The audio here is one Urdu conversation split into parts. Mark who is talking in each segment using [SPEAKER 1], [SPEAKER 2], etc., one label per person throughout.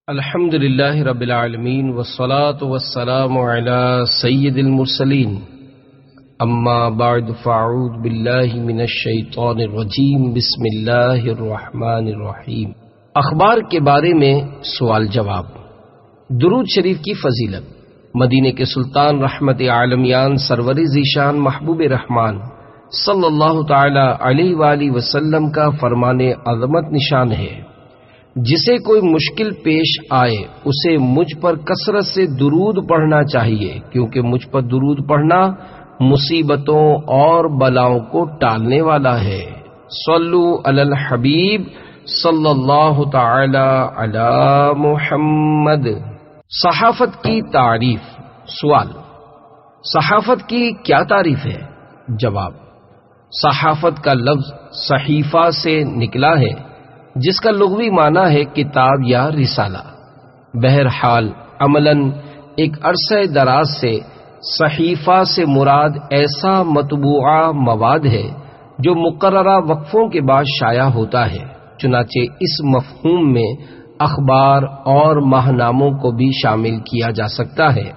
[SPEAKER 1] الحمد للہ رب العالمین والصلاة والسلام علی سید المرسلین اما بعد فاعوذ باللہ من الشیطان الرجیم بسم اللہ الرحمن الرحیم۔ اخبار کے بارے میں سوال جواب۔ درود شریف کی فضیلت۔ مدینے کے سلطان رحمت عالمیان سرور ذیشان محبوب رحمان صلی اللہ تعالی علیہ وآلہ وسلم کا فرمان عظمت نشان ہے، جسے کوئی مشکل پیش آئے اسے مجھ پر کثرت سے درود پڑھنا چاہیے، کیونکہ مجھ پر درود پڑھنا مصیبتوں اور بلاؤں کو ٹالنے والا ہے۔ صلو علی الحبیب صلی اللہ تعالی علی محمد۔ صحافت کی تعریف۔ سوال: صحافت کی کیا تعریف ہے؟ جواب: صحافت کا لفظ صحیفہ سے نکلا ہے، جس کا لغوی معنی ہے کتاب یا رسالہ۔ بہرحال عملاً ایک عرصہ دراز سے صحیفہ سے مراد ایسا مطبوعہ مواد ہے جو مقررہ وقفوں کے بعد شائع ہوتا ہے، چنانچہ اس مفہوم میں اخبار اور ماہناموں کو بھی شامل کیا جا سکتا ہے۔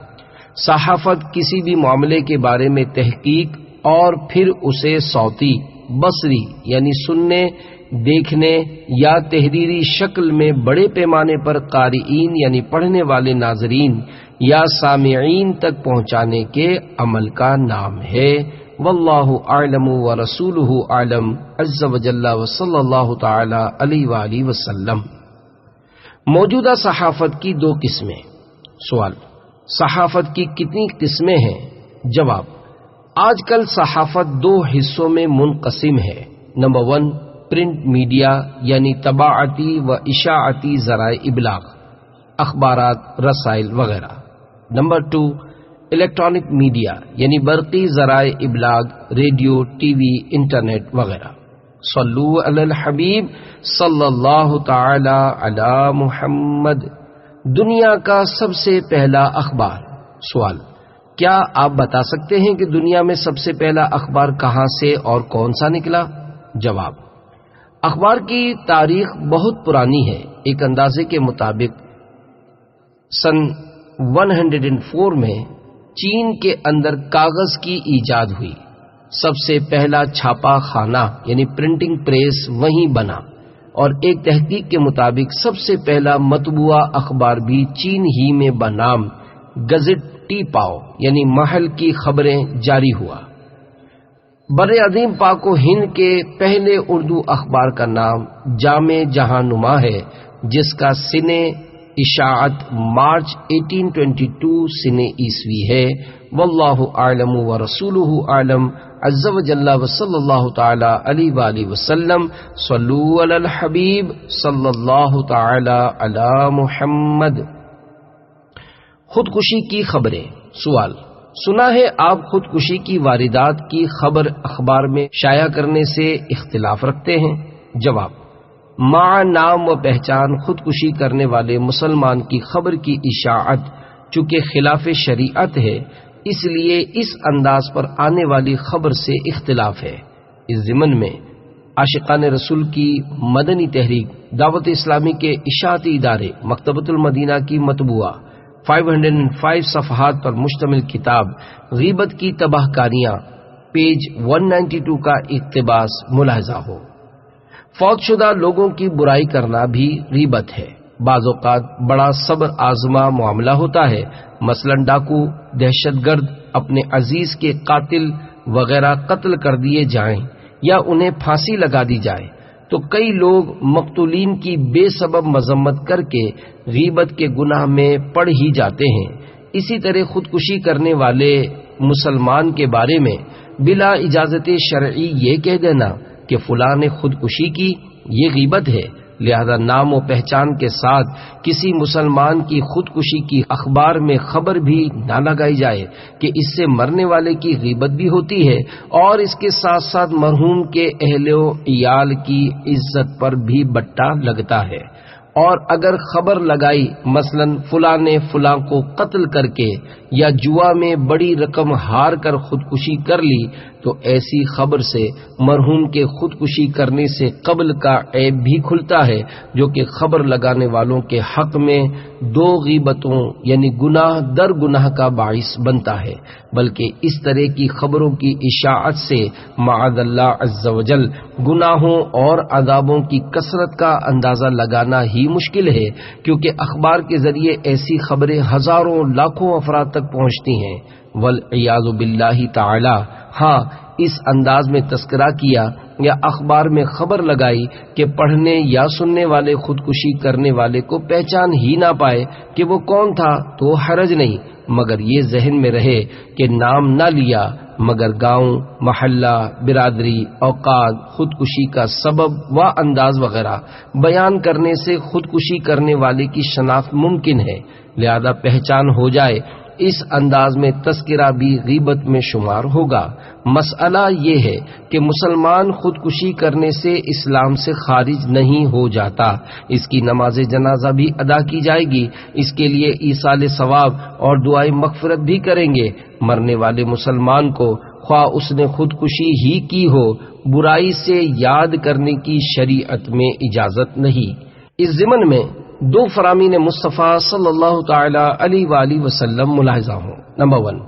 [SPEAKER 1] صحافت کسی بھی معاملے کے بارے میں تحقیق اور پھر اسے صوتی، بصری یعنی سننے، دیکھنے یا تحریری شکل میں بڑے پیمانے پر قارئین یعنی پڑھنے والے ناظرین یا سامعین تک پہنچانے کے عمل کا نام ہے۔ واللہ اعلم ورسولہ اعلم عز وجل وصلی اللہ تعالی علیہ وآلہ وسلم۔ موجودہ صحافت کی دو قسمیں۔ سوال: صحافت کی کتنی قسمیں ہیں؟ جواب: آج کل صحافت دو حصوں میں منقسم ہے۔ نمبر 1 پرنٹ میڈیا یعنی طباعتی و اشاعتی ذرائع ابلاغ، اخبارات، رسائل وغیرہ۔ نمبر 2 الیکٹرانک میڈیا یعنی برقی ذرائع ابلاغ، ریڈیو، ٹی وی، انٹرنیٹ وغیرہ۔ صلو علی الحبیب صلی اللہ تعالی علی محمد۔ دنیا کا سب سے پہلا اخبار۔ سوال: کیا آپ بتا سکتے ہیں کہ دنیا میں سب سے پہلا اخبار کہاں سے اور کون سا نکلا؟ جواب: اخبار کی تاریخ بہت پرانی ہے۔ ایک اندازے کے مطابق سن 104 میں چین کے اندر کاغذ کی ایجاد ہوئی۔ سب سے پہلا چھاپا خانہ یعنی پرنٹنگ پریس وہیں بنا، اور ایک تحقیق کے مطابق سب سے پہلا مطبوعہ اخبار بھی چین ہی میں بنام گزٹ ٹی پاؤ یعنی محل کی خبریں جاری ہوا۔ بر عظیم پاک و ہند کے پہلے اردو اخبار کا نام جامع جہاں نما ہے، جس کا سن اشاعت مارچ 1822 سن عیسوی ہے۔ واللہ اعلم ورسولہ اعلم عز وجل وصلی اللہ تعالی علیہ وآلہ وسلم۔ صلو علی الحبیب صلی اللہ تعالی علی محمد۔ خودکشی کی خبریں۔ سوال: سنا ہے آپ خودکشی کی واردات کی خبر اخبار میں شائع کرنے سے اختلاف رکھتے ہیں؟ جواب: مع نام و پہچان خودکشی کرنے والے مسلمان کی خبر کی اشاعت چونکہ خلاف شریعت ہے، اس لیے اس انداز پر آنے والی خبر سے اختلاف ہے۔ اس ضمن میں عاشقان رسول کی مدنی تحریک دعوت اسلامی کے اشاعتی ادارے مکتبۃ المدینہ کی مطبوعہ 505 صفحات پر مشتمل کتاب غیبت کی تباہ کاریاں پیج 192 کا اقتباس ملاحظہ ہو۔ فوت شدہ لوگوں کی برائی کرنا بھی غیبت ہے۔ بعض اوقات بڑا صبر آزما معاملہ ہوتا ہے، مثلا ڈاکو، دہشت گرد اپنے عزیز کے قاتل وغیرہ قتل کر دیے جائیں یا انہیں پھانسی لگا دی جائے تو کئی لوگ مقتولین کی بے سبب مذمت کر کے غیبت کے گناہ میں پڑ ہی جاتے ہیں۔ اسی طرح خودکشی کرنے والے مسلمان کے بارے میں بلا اجازت شرعی یہ کہہ دینا کہ فلاں نے خودکشی کی، یہ غیبت ہے۔ لہذا نام و پہچان کے ساتھ کسی مسلمان کی خودکشی کی اخبار میں خبر بھی نہ لگائی جائے کہ اس سے مرنے والے کی غیبت بھی ہوتی ہے، اور اس کے ساتھ ساتھ مرحوم کے اہل و عیال کی عزت پر بھی بٹا لگتا ہے۔ اور اگر خبر لگائی مثلا فلاں نے فلاں کو قتل کر کے یا جوا میں بڑی رقم ہار کر خودکشی کر لی تو ایسی خبر سے مرحوم کے خودکشی کرنے سے قبل کا عیب بھی کھلتا ہے، جو کہ خبر لگانے والوں کے حق میں دو غیبتوں یعنی گناہ در گناہ کا باعث بنتا ہے، بلکہ اس طرح کی خبروں کی اشاعت سے معاذ اللہ عز وجل گناہوں اور عذابوں کی کثرت کا اندازہ لگانا ہی مشکل ہے، کیونکہ اخبار کے ذریعے ایسی خبریں ہزاروں لاکھوں افراد تک پہنچتی ہیں والعیاذ باللہ تعالی۔ ہاں، اس انداز میں تذکرہ کیا یا اخبار میں خبر لگائی کہ پڑھنے یا سننے والے خودکشی کرنے والے کو پہچان ہی نہ پائے کہ وہ کون تھا تو حرج نہیں، مگر یہ ذہن میں رہے کہ نام نہ لیا مگر گاؤں، محلہ، برادری، اوقات، خودکشی کا سبب و انداز وغیرہ بیان کرنے سے خودکشی کرنے والے کی شناخت ممکن ہے، لہذا پہچان ہو جائے۔ اس انداز میں تذکرہ بھی غیبت میں شمار ہوگا۔ مسئلہ یہ ہے کہ مسلمان خودکشی کرنے سے اسلام سے خارج نہیں ہو جاتا، اس کی نماز جنازہ بھی ادا کی جائے گی، اس کے لیے ایصال ثواب اور دعائیں مغفرت بھی کریں گے۔ مرنے والے مسلمان کو خواہ اس نے خودکشی ہی کی ہو، برائی سے یاد کرنے کی شریعت میں اجازت نہیں۔ اس ضمن میں دو فرامین مصطفیٰ صلی اللہ تعالی علیہ وآلہ وسلم ملاحظہ ہوں۔ نمبر 1،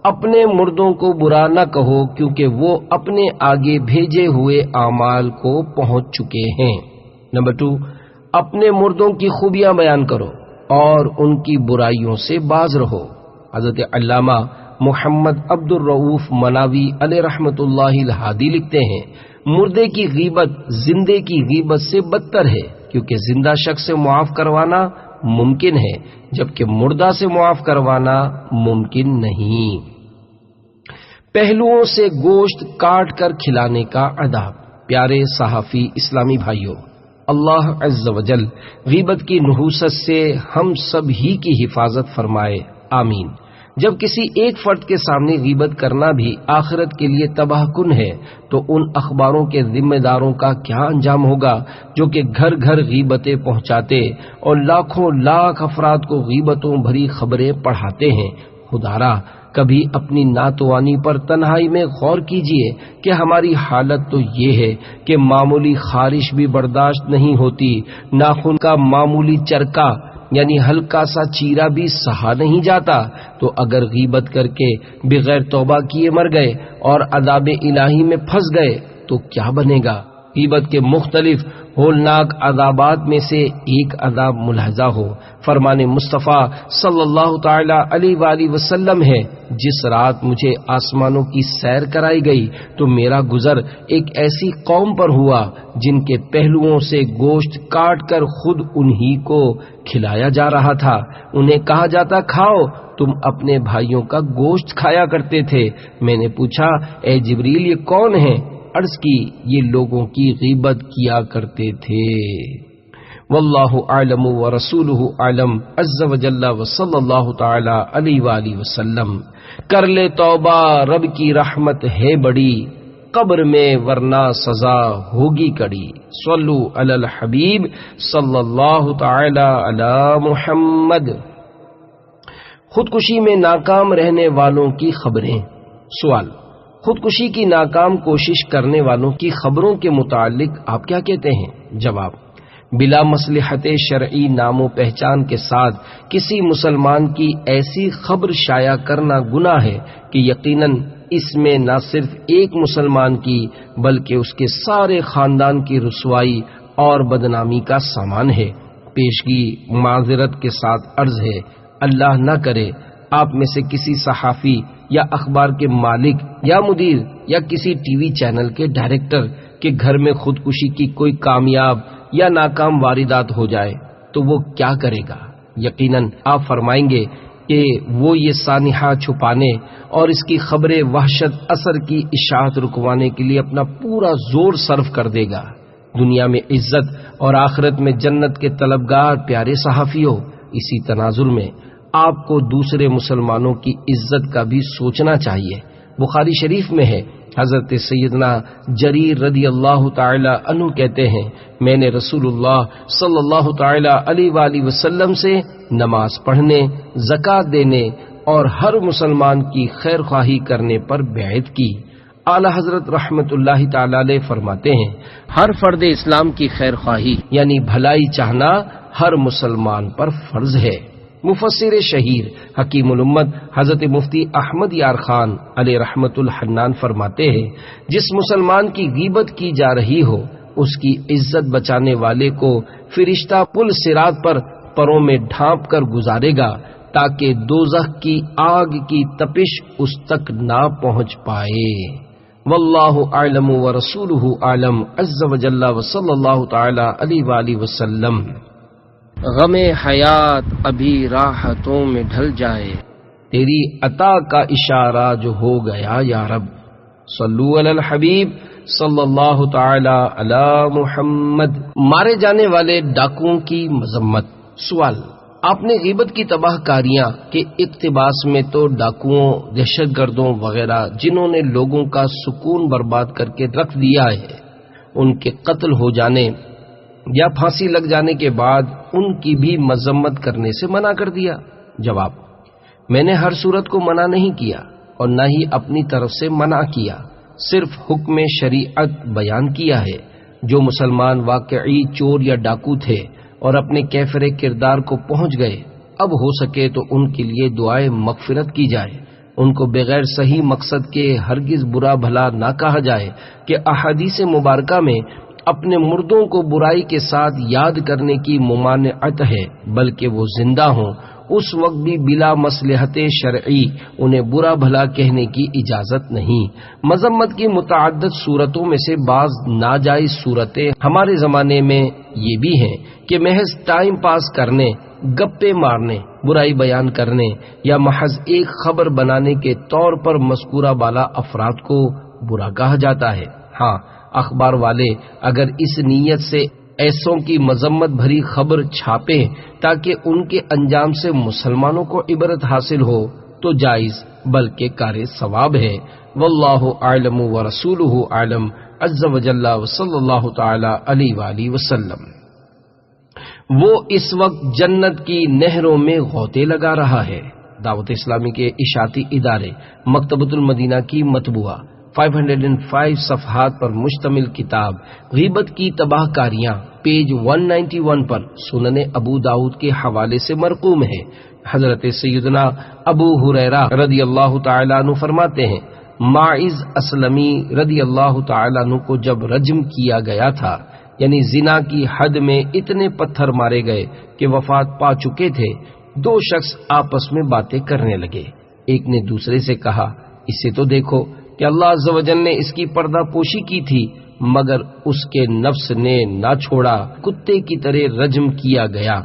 [SPEAKER 1] اپنے مردوں کو برا نہ کہو کیونکہ وہ اپنے آگے بھیجے ہوئے اعمال کو پہنچ چکے ہیں۔ نمبر 2، اپنے مردوں کی خوبیاں بیان کرو اور ان کی برائیوں سے باز رہو۔ حضرت علامہ محمد عبد الرؤوف مناوی علیہ رحمت اللہ الہادی لکھتے ہیں، مردے کی غیبت زندے کی غیبت سے بدتر ہے، کیونکہ زندہ شخص سے معاف کروانا ممکن ہے جبکہ مردہ سے معاف کروانا ممکن نہیں۔ پہلوؤں سے گوشت کاٹ کر کھلانے کا آداب۔ پیارے صحافی اسلامی بھائیوں، اللہ عز وجل غیبت کی نحوست سے ہم سب ہی کی حفاظت فرمائے، آمین۔ جب کسی ایک فرد کے سامنے غیبت کرنا بھی آخرت کے لیے تباہ کن ہے تو ان اخباروں کے ذمہ داروں کا کیا انجام ہوگا جو کہ گھر گھر غیبتیں پہنچاتے اور لاکھوں لاکھ افراد کو غیبتوں بھری خبریں پڑھاتے ہیں۔ خدارا، کبھی اپنی ناتوانی پر تنہائی میں غور کیجئے کہ ہماری حالت تو یہ ہے کہ معمولی خارش بھی برداشت نہیں ہوتی، ناخن کا معمولی چرکا یعنی ہلکا سا چیرا بھی سہا نہیں جاتا، تو اگر غیبت کر کے بغیر توبہ کیے مر گئے اور عذاب الہی میں پھنس گئے تو کیا بنے گا؟ غیبت کے مختلف ہولناک عذابات میں سے ایک عذاب ملاحظہ ہو، فرمان مصطفیٰ صلی اللہ تعالی علیہ وآلہ وسلم ہے، جس رات مجھے آسمانوں کی سیر کرائی گئی تو میرا گزر ایک ایسی قوم پر ہوا جن کے پہلوؤں سے گوشت کاٹ کر خود انہی کو کھلایا جا رہا تھا۔ انہیں کہا جاتا، کھاؤ، تم اپنے بھائیوں کا گوشت کھایا کرتے تھے۔ میں نے پوچھا، اے جبریل، یہ کون ہیں؟ عرض کی، یہ لوگوں کی غیبت کیا کرتے تھے۔ واللہ اعلم ورسولہ اعلم عز وجل وصلی اللہ تعالی علیہ وآلہ وسلم۔ کر لے توبہ، رب کی رحمت ہے بڑی، قبر میں ورنہ سزا ہوگی کڑی۔ صلو علی الحبیب صلی اللہ تعالی علی محمد۔ خودکشی میں ناکام رہنے والوں کی خبریں۔ سوال: خودکشی کی ناکام کوشش کرنے والوں کی خبروں کے متعلق آپ کیا کہتے ہیں؟ جواب: بلا مصلحت شرعی نام و پہچان کے ساتھ کسی مسلمان کی ایسی خبر شائع کرنا گناہ ہے کہ یقیناً اس میں نہ صرف ایک مسلمان کی بلکہ اس کے سارے خاندان کی رسوائی اور بدنامی کا سامان ہے۔ پیشگی معذرت کے ساتھ عرض ہے، اللہ نہ کرے آپ میں سے کسی صحافی یا اخبار کے مالک یا مدیر یا کسی ٹی وی چینل کے ڈائریکٹر کے گھر میں خودکشی کی کوئی کامیاب یا ناکام واردات ہو جائے تو وہ کیا کرے گا؟ یقیناً آپ فرمائیں گے کہ وہ یہ سانحہ چھپانے اور اس کی خبر وحشت اثر کی اشاعت رکوانے کے لیے اپنا پورا زور صرف کر دے گا۔ دنیا میں عزت اور آخرت میں جنت کے طلبگار پیارے صحافیوں، اسی تناظر میں آپ کو دوسرے مسلمانوں کی عزت کا بھی سوچنا چاہیے۔ بخاری شریف میں ہے، حضرت سیدنا جریر رضی اللہ تعالی عنہ کہتے ہیں، میں نے رسول اللہ صلی اللہ تعالی علیہ وآلہ وسلم سے نماز پڑھنے، زکوٰۃ دینے اور ہر مسلمان کی خیر خواہی کرنے پر بیعت کی۔ اعلی حضرت رحمت اللہ تعالی علیہ فرماتے ہیں، ہر فرد اسلام کی خیر خواہی یعنی بھلائی چاہنا ہر مسلمان پر فرض ہے۔ مفسر شہیر حکیم الامت حضرت مفتی احمد یار خان علیہ رحمت الحنان فرماتے ہیں، جس مسلمان کی غیبت کی جا رہی ہو اس کی عزت بچانے والے کو فرشتہ پل صراط پر پروں میں ڈھانپ کر گزارے گا تاکہ دوزخ کی آگ کی تپش اس تک نہ پہنچ پائے۔ واللہ اعلم ورسولہ اعلم عز وجل وصلی اللہ تعالی علیہ وآلہ وسلم۔ غم حیات ابھی راحتوں میں ڈھل جائے، تیری عطا کا اشارہ جو ہو گیا یا رب۔ صلو علی الحبیب صلی اللہ تعالی علی محمد۔ مارے جانے والے ڈاکوؤں کی مذمت۔ سوال، آپ نے غیبت کی تباہ کاریاں کے اقتباس میں تو ڈاکوؤں، دہشت گردوں وغیرہ جنہوں نے لوگوں کا سکون برباد کر کے رکھ دیا ہے ان کے قتل ہو جانے یا پھانسی لگ جانے کے بعد ان کی بھی مذمت کرنے سے منع کر دیا۔ جواب، میں نے ہر صورت کو منع نہیں کیا اور نہ ہی اپنی طرف سے منع کیا، صرف حکم شریعت بیان کیا ہے۔ جو مسلمان واقعی چور یا ڈاکو تھے اور اپنے کیفر کردار کو پہنچ گئے، اب ہو سکے تو ان کے لیے دعائے مغفرت کی جائے، ان کو بغیر صحیح مقصد کے ہرگز برا بھلا نہ کہا جائے کہ احادیث مبارکہ میں اپنے مردوں کو برائی کے ساتھ یاد کرنے کی ممانعت ہے، بلکہ وہ زندہ ہوں اس وقت بھی بلا مصلحت شرعی انہیں برا بھلا کہنے کی اجازت نہیں۔ مذمت کی متعدد صورتوں میں سے بعض ناجائز صورتیں ہمارے زمانے میں یہ بھی ہیں کہ محض ٹائم پاس کرنے، گپے مارنے، برائی بیان کرنے یا محض ایک خبر بنانے کے طور پر مذکورہ بالا افراد کو برا کہا جاتا ہے۔ ہاں، اخبار والے اگر اس نیت سے ایسوں کی مذمت بھری خبر چھاپیں تاکہ ان کے انجام سے مسلمانوں کو عبرت حاصل ہو تو جائز بلکہ کار ثواب ہے۔ واللہ اعلم ورسولہ اعلم عز وجل وصلی اللہ تعالی علیہ وآلہ وسلم۔ وہ اس وقت جنت کی نہروں میں غوطے لگا رہا ہے۔ دعوت اسلامی کے اشاعتی ادارے مکتبۃ المدینہ کی مطبوعہ 505 صفحات پر مشتمل کتاب غیبت کی تباہ کاریاں پیج 191 پر سنن ابو داؤد کے حوالے سے مرقوم ہے۔ حضرت سیدنا ابو ہریرہ رضی اللہ تعالیٰ عنہ فرماتے ہیں، ماعز اسلمی رضی اللہ تعالیٰ عنہ کو جب رجم کیا گیا تھا، یعنی زنا کی حد میں اتنے پتھر مارے گئے کہ وفات پا چکے تھے، دو شخص آپس میں باتیں کرنے لگے۔ ایک نے دوسرے سے کہا، اسے تو دیکھو کہ اللہ عز و جل نے اس کی پردہ پوشی کی تھی مگر اس کے نفس نے نہ چھوڑا، کتے کی طرح رجم کیا گیا۔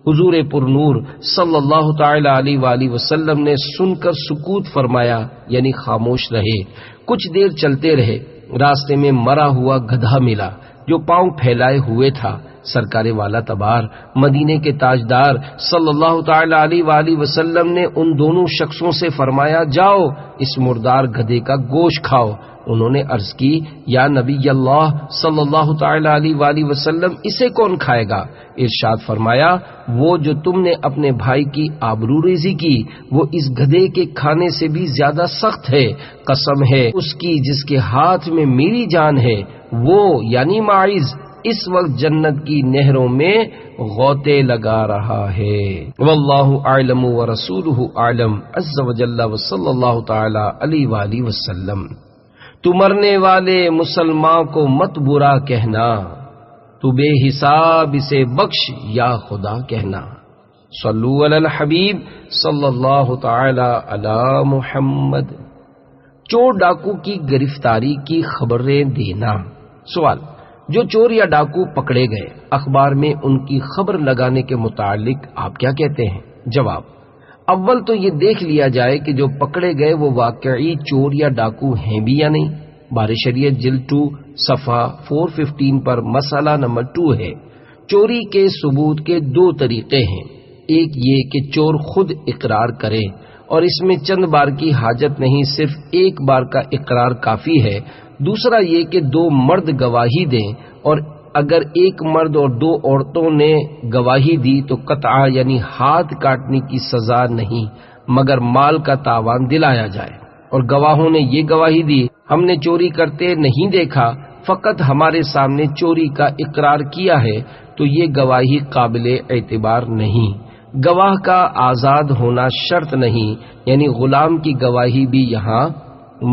[SPEAKER 1] حضور پر نور صلی اللہ تعالی علیہ وآلہ وسلم نے سن کر سکوت فرمایا، یعنی خاموش رہے۔ کچھ دیر چلتے رہے، راستے میں مرا ہوا گدھا ملا جو پاؤں پھیلائے ہوئے تھا۔ سرکار والا تبار مدینے کے تاجدار صلی اللہ تعالی علیہ وآلہ وسلم نے ان دونوں شخصوں سے فرمایا، جاؤ اس مردار گدھے کا گوشت کھاؤ۔ انہوں نے عرض کی، یا نبی اللہ صلی اللہ تعالی علیہ وآلہ وسلم، اسے کون کھائے گا؟ ارشاد فرمایا، وہ جو تم نے اپنے بھائی کی آبروریزی کی وہ اس گدھے کے کھانے سے بھی زیادہ سخت ہے۔ قسم ہے اس کی جس کے ہاتھ میں میری جان ہے، وہ یعنی ماعز اس وقت جنت کی نہروں میں غوطے لگا رہا ہے۔ واللہ اعلم ورسولہ اعلم عز وجل وصلی اللہ تعالی علیہ وآلہ وسلم۔ تو مرنے والے مسلمان کو مت برا کہنا، تو بے حساب اسے بخش یا خدا کہنا۔ صلو علی الحبیب صلی اللہ تعالی علی محمد۔ چور ڈاکو کی گرفتاری کی خبریں دینا۔ سوال، جو چور یا ڈاکو پکڑے گئے اخبار میں ان کی خبر لگانے کے متعلق آپ کیا کہتے ہیں؟ جواب، اول تو یہ دیکھ لیا جائے کہ جو پکڑے گئے وہ واقعی چور یا ڈاکو ہیں بھی یا نہیں۔ بار شریعت جلد 2 صفحہ 415 پر مسئلہ نمبر 2 ہے۔ چوری کے ثبوت کے 2 طریقے ہیں۔ ایک یہ کہ چور خود اقرار کرے اور اس میں چند بار کی حاجت نہیں، صرف ایک بار کا اقرار کافی ہے۔ دوسرا یہ کہ 2 مرد گواہی دیں، اور اگر ایک مرد اور 2 عورتوں نے گواہی دی تو قطعہ یعنی ہاتھ کاٹنے کی سزا نہیں مگر مال کا تاوان دلایا جائے۔ اور گواہوں نے یہ گواہی دی ہم نے چوری کرتے نہیں دیکھا، فقط ہمارے سامنے چوری کا اقرار کیا ہے، تو یہ گواہی قابل اعتبار نہیں۔ گواہ کا آزاد ہونا شرط نہیں، یعنی غلام کی گواہی بھی یہاں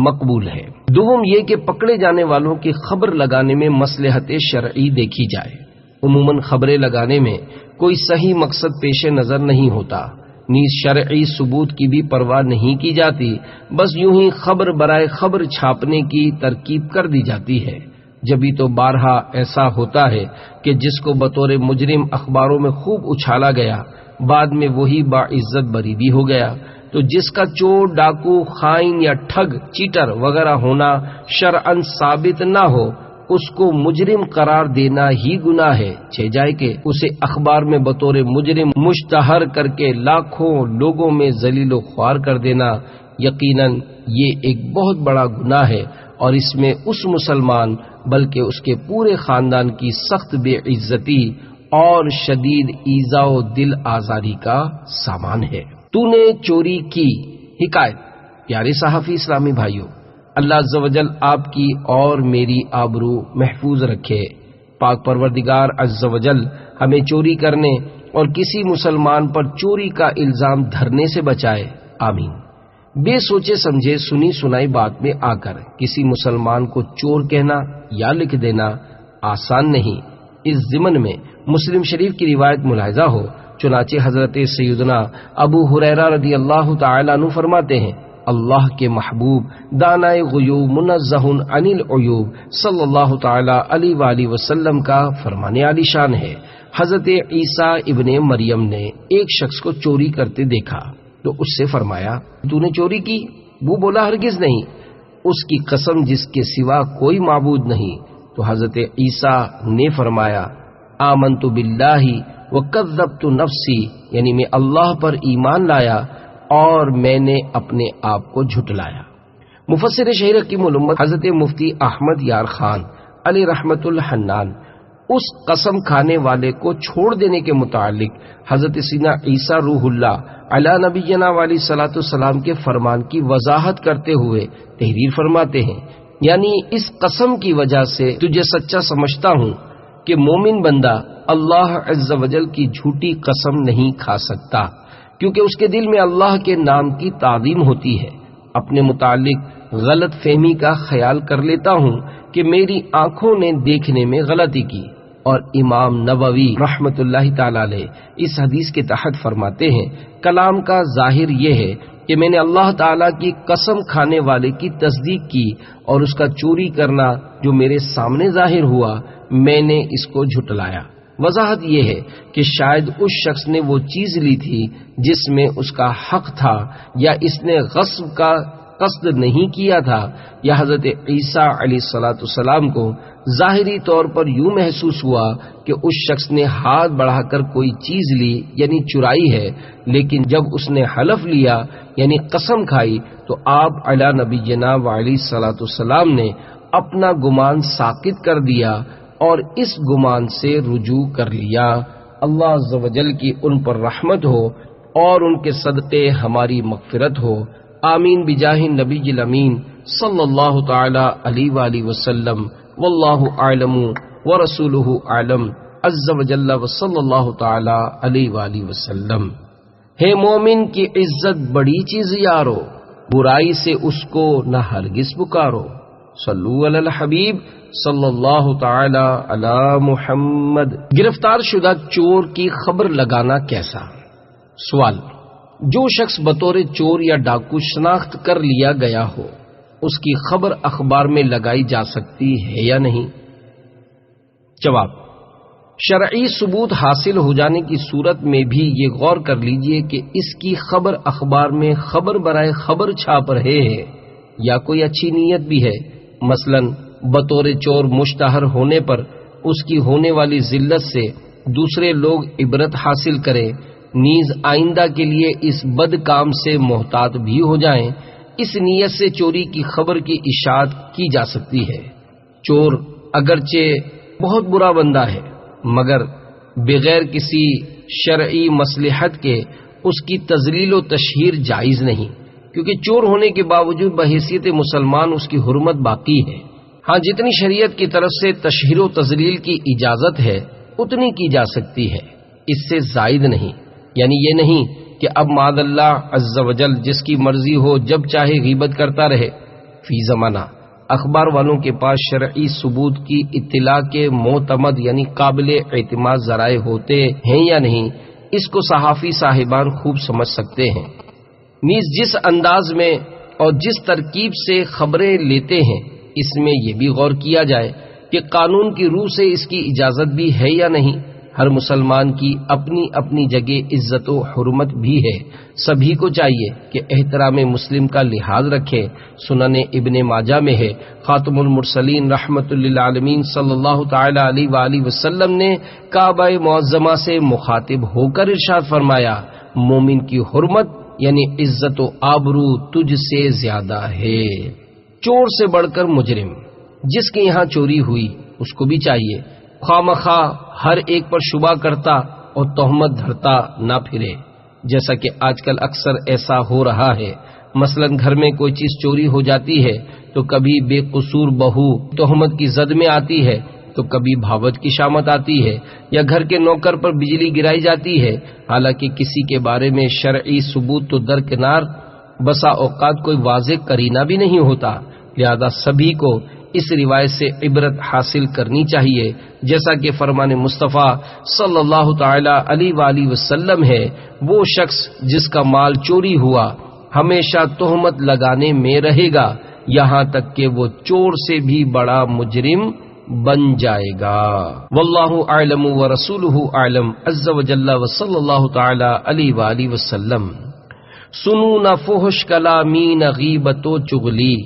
[SPEAKER 1] مقبول ہے۔ دوم یہ کہ پکڑے جانے والوں کی خبر لگانے میں مصلحت شرعی دیکھی جائے۔ عموماً خبریں لگانے میں کوئی صحیح مقصد پیش نظر نہیں ہوتا، نیز شرعی ثبوت کی بھی پرواہ نہیں کی جاتی، بس یوں ہی خبر برائے خبر چھاپنے کی ترکیب کر دی جاتی ہے۔ جبھی تو بارہا ایسا ہوتا ہے کہ جس کو بطور مجرم اخباروں میں خوب اچھالا گیا، بعد میں وہی باعزت بری بھی ہو گیا۔ تو جس کا چور، ڈاکو، خائن یا ٹھگ، چیٹر وغیرہ ہونا شرعاً ثابت نہ ہو، اس کو مجرم قرار دینا ہی گناہ ہے، چہ جائے کہ اسے اخبار میں بطور مجرم مشتہر کر کے لاکھوں لوگوں میں ذلیل و خوار کر دینا، یقیناً یہ ایک بہت بڑا گناہ ہے، اور اس میں اس مسلمان بلکہ اس کے پورے خاندان کی سخت بے عزتی اور شدید ایذا و دل آزاری کا سامان ہے۔ تو نے چوری کی حکایت۔ پیارے صحافی اسلامی بھائیوں، اللہ عز و جل آپ کی اور میری آبرو محفوظ رکھے۔ پاک پروردگار عز و جل ہمیں چوری کرنے اور کسی مسلمان پر چوری کا الزام دھرنے سے بچائے، آمین۔ بے سوچے سمجھے سنی سنائی بات میں آ کر کسی مسلمان کو چور کہنا یا لکھ دینا آسان نہیں۔ اس ضمن میں مسلم شریف کی روایت ملاحظہ ہو، چنانچہ حضرت سیدنا ابو ہریرہ رضی اللہ تعالیٰ عنہ فرماتے ہیں، اللہ کے محبوب دانائے غیوب منزہ عن العیوب صلی اللہ تعالیٰ علیہ وآلہ وسلم کا فرمان عالی شان ہے، حضرت عیسیٰ ابن مریم نے ایک شخص کو چوری کرتے دیکھا تو اس سے فرمایا، تو نے چوری کی؟ وہ بولا، ہرگز نہیں، اس کی قسم جس کے سوا کوئی معبود نہیں۔ تو حضرت عیسیٰ نے فرمایا، آمنت باللہ وکذبت نفسی، یعنی میں اللہ پر ایمان لایا اور میں نے اپنے آپ کو جھٹلایا۔ مفسر شہر حکیم الامت حضرت مفتی احمد یار خان علی رحمت الحنان اس قسم کھانے والے کو چھوڑ دینے کے متعلق حضرت سیدنا عیسیٰ روح اللہ علی نبینا علیہ صلاۃ والسلام کے فرمان کی وضاحت کرتے ہوئے تحریر فرماتے ہیں، یعنی اس قسم کی وجہ سے تجھے سچا سمجھتا ہوں کہ مومن بندہ اللہ عز و جل کی جھوٹی قسم نہیں کھا سکتا، کیونکہ اس کے دل میں اللہ کے نام کی تعظیم ہوتی ہے۔ اپنے متعلق غلط فہمی کا خیال کر لیتا ہوں کہ میری آنکھوں نے دیکھنے میں غلطی کی، اور امام نووی رحمت اللہ تعالی علیہ اس حدیث کے تحت فرماتے ہیں، کلام کا ظاہر یہ ہے کہ میں نے اللہ تعالیٰ کی قسم کھانے والے کی تصدیق کی، اور اس کا چوری کرنا جو میرے سامنے ظاہر ہوا میں نے اس کو جھٹلایا۔ وضاحت یہ ہے کہ شاید اس شخص نے وہ چیز لی تھی جس میں اس کا حق تھا، یا اس نے غصب کا قصد نہیں کیا تھا، یا حضرت عیسیٰ علیہ الصلاۃ والسلام کو ظاہری طور پر یوں محسوس ہوا کہ اس شخص نے ہاتھ بڑھا کر کوئی چیز لی یعنی چرائی ہے، لیکن جب اس نے حلف لیا یعنی قسم کھائی تو آپ علی نبینا علیہ الصلاۃ والسلام نے اپنا گمان ساقط کر دیا اور اس گمان سے رجوع کر لیا۔ اللہ عز و جل کی ان پر رحمت ہو اور ان کے صدقے ہماری مغفرت ہو، آمین بجاہ نبی الامین صلی اللہ تعالی علیہ وآلہ وسلم، واللہ اعلم ورسولہ اعلم عز و جل وصلی اللہ تعالی علیہ وآلہ وسلم۔ ہے مومن کی عزت بڑی چیز یارو، برائی سے اس کو نہ ہرگز پکارو۔ صلو علی الحبیب صلی اللہ تعالی علی محمد۔ گرفتار شدہ چور کی خبر لگانا کیسا؟ سوال، جو شخص بطور چور یا ڈاکو شناخت کر لیا گیا ہو اس کی خبر اخبار میں لگائی جا سکتی ہے یا نہیں؟ جواب، شرعی ثبوت حاصل ہو جانے کی صورت میں بھی یہ غور کر لیجئے کہ اس کی خبر اخبار میں خبر برائے خبر چھاپ رہے ہیں یا کوئی اچھی نیت بھی ہے، مثلا بطور چور مشتہر ہونے پر اس کی ہونے والی ذلت سے دوسرے لوگ عبرت حاصل کریں، نیز آئندہ کے لیے اس بد کام سے محتاط بھی ہو جائیں، اس نیت سے چوری کی خبر کی اشاعت کی جا سکتی ہے۔ چور اگرچہ بہت برا بندہ ہے مگر بغیر کسی شرعی مصلحت کے اس کی تذلیل و تشہیر جائز نہیں، کیونکہ چور ہونے کے باوجود بحیثیت مسلمان اس کی حرمت باقی ہے۔ ہاں جتنی شریعت کی طرف سے تشہیر و تذلیل کی اجازت ہے اتنی کی جا سکتی ہے، اس سے زائد نہیں۔ یعنی یہ نہیں کہ اب معاذ اللہ عز و جل جس کی مرضی ہو جب چاہے غیبت کرتا رہے۔ فی زمانہ اخبار والوں کے پاس شرعی ثبوت کی اطلاع کے معتمد یعنی قابل اعتماد ذرائع ہوتے ہیں یا نہیں، اس کو صحافی صاحبان خوب سمجھ سکتے ہیں۔ نیز جس انداز میں اور جس ترکیب سے خبریں لیتے ہیں، اس میں یہ بھی غور کیا جائے کہ قانون کی روح سے اس کی اجازت بھی ہے یا نہیں۔ ہر مسلمان کی اپنی اپنی جگہ عزت و حرمت بھی ہے، سبھی کو چاہیے کہ احترام مسلم کا لحاظ رکھے۔ سنن ابن ماجہ میں ہے، خاتم المرسلین رحمت للعالمین صلی اللہ تعالی علیہ وآلہ وسلم نے کعبہ معظمہ سے مخاطب ہو کر ارشاد فرمایا، مومن کی حرمت یعنی عزت و آبرو تجھ سے زیادہ ہے۔ چور سے بڑھ کر مجرم، جس کے یہاں چوری ہوئی اس کو بھی چاہیے خواہ ہر ایک پر شبہ کرتا اور تہمت دھرتا نہ پھرے، جیسا کہ آج کل اکثر ایسا ہو رہا ہے۔ مثلا گھر میں کوئی چیز چوری ہو جاتی ہے تو کبھی بے قصور بہو تہمت کی زد میں آتی ہے، تو کبھی بھاوت کی شامت آتی ہے، یا گھر کے نوکر پر بجلی گرائی جاتی ہے، حالانکہ کسی کے بارے میں شرعی ثبوت تو درکنار، بسا اوقات کوئی واضح قرینہ بھی نہیں ہوتا۔ لہذا سبھی کو اس روایت سے عبرت حاصل کرنی چاہیے، جیسا کہ فرمان مصطفیٰ صلی اللہ تعالی علیہ وآلہ وسلم ہے، وہ شخص جس کا مال چوری ہوا ہمیشہ تہمت لگانے میں رہے گا، یہاں تک کہ وہ چور سے بھی بڑا مجرم بن جائے گا۔ واللہ اعلم ورسولہ اعلم عز وجل وصلی اللہ تعالی علیہ وآلہ وسلم۔ سنو نہ فحش کلامی نہ غیبت و چغلی،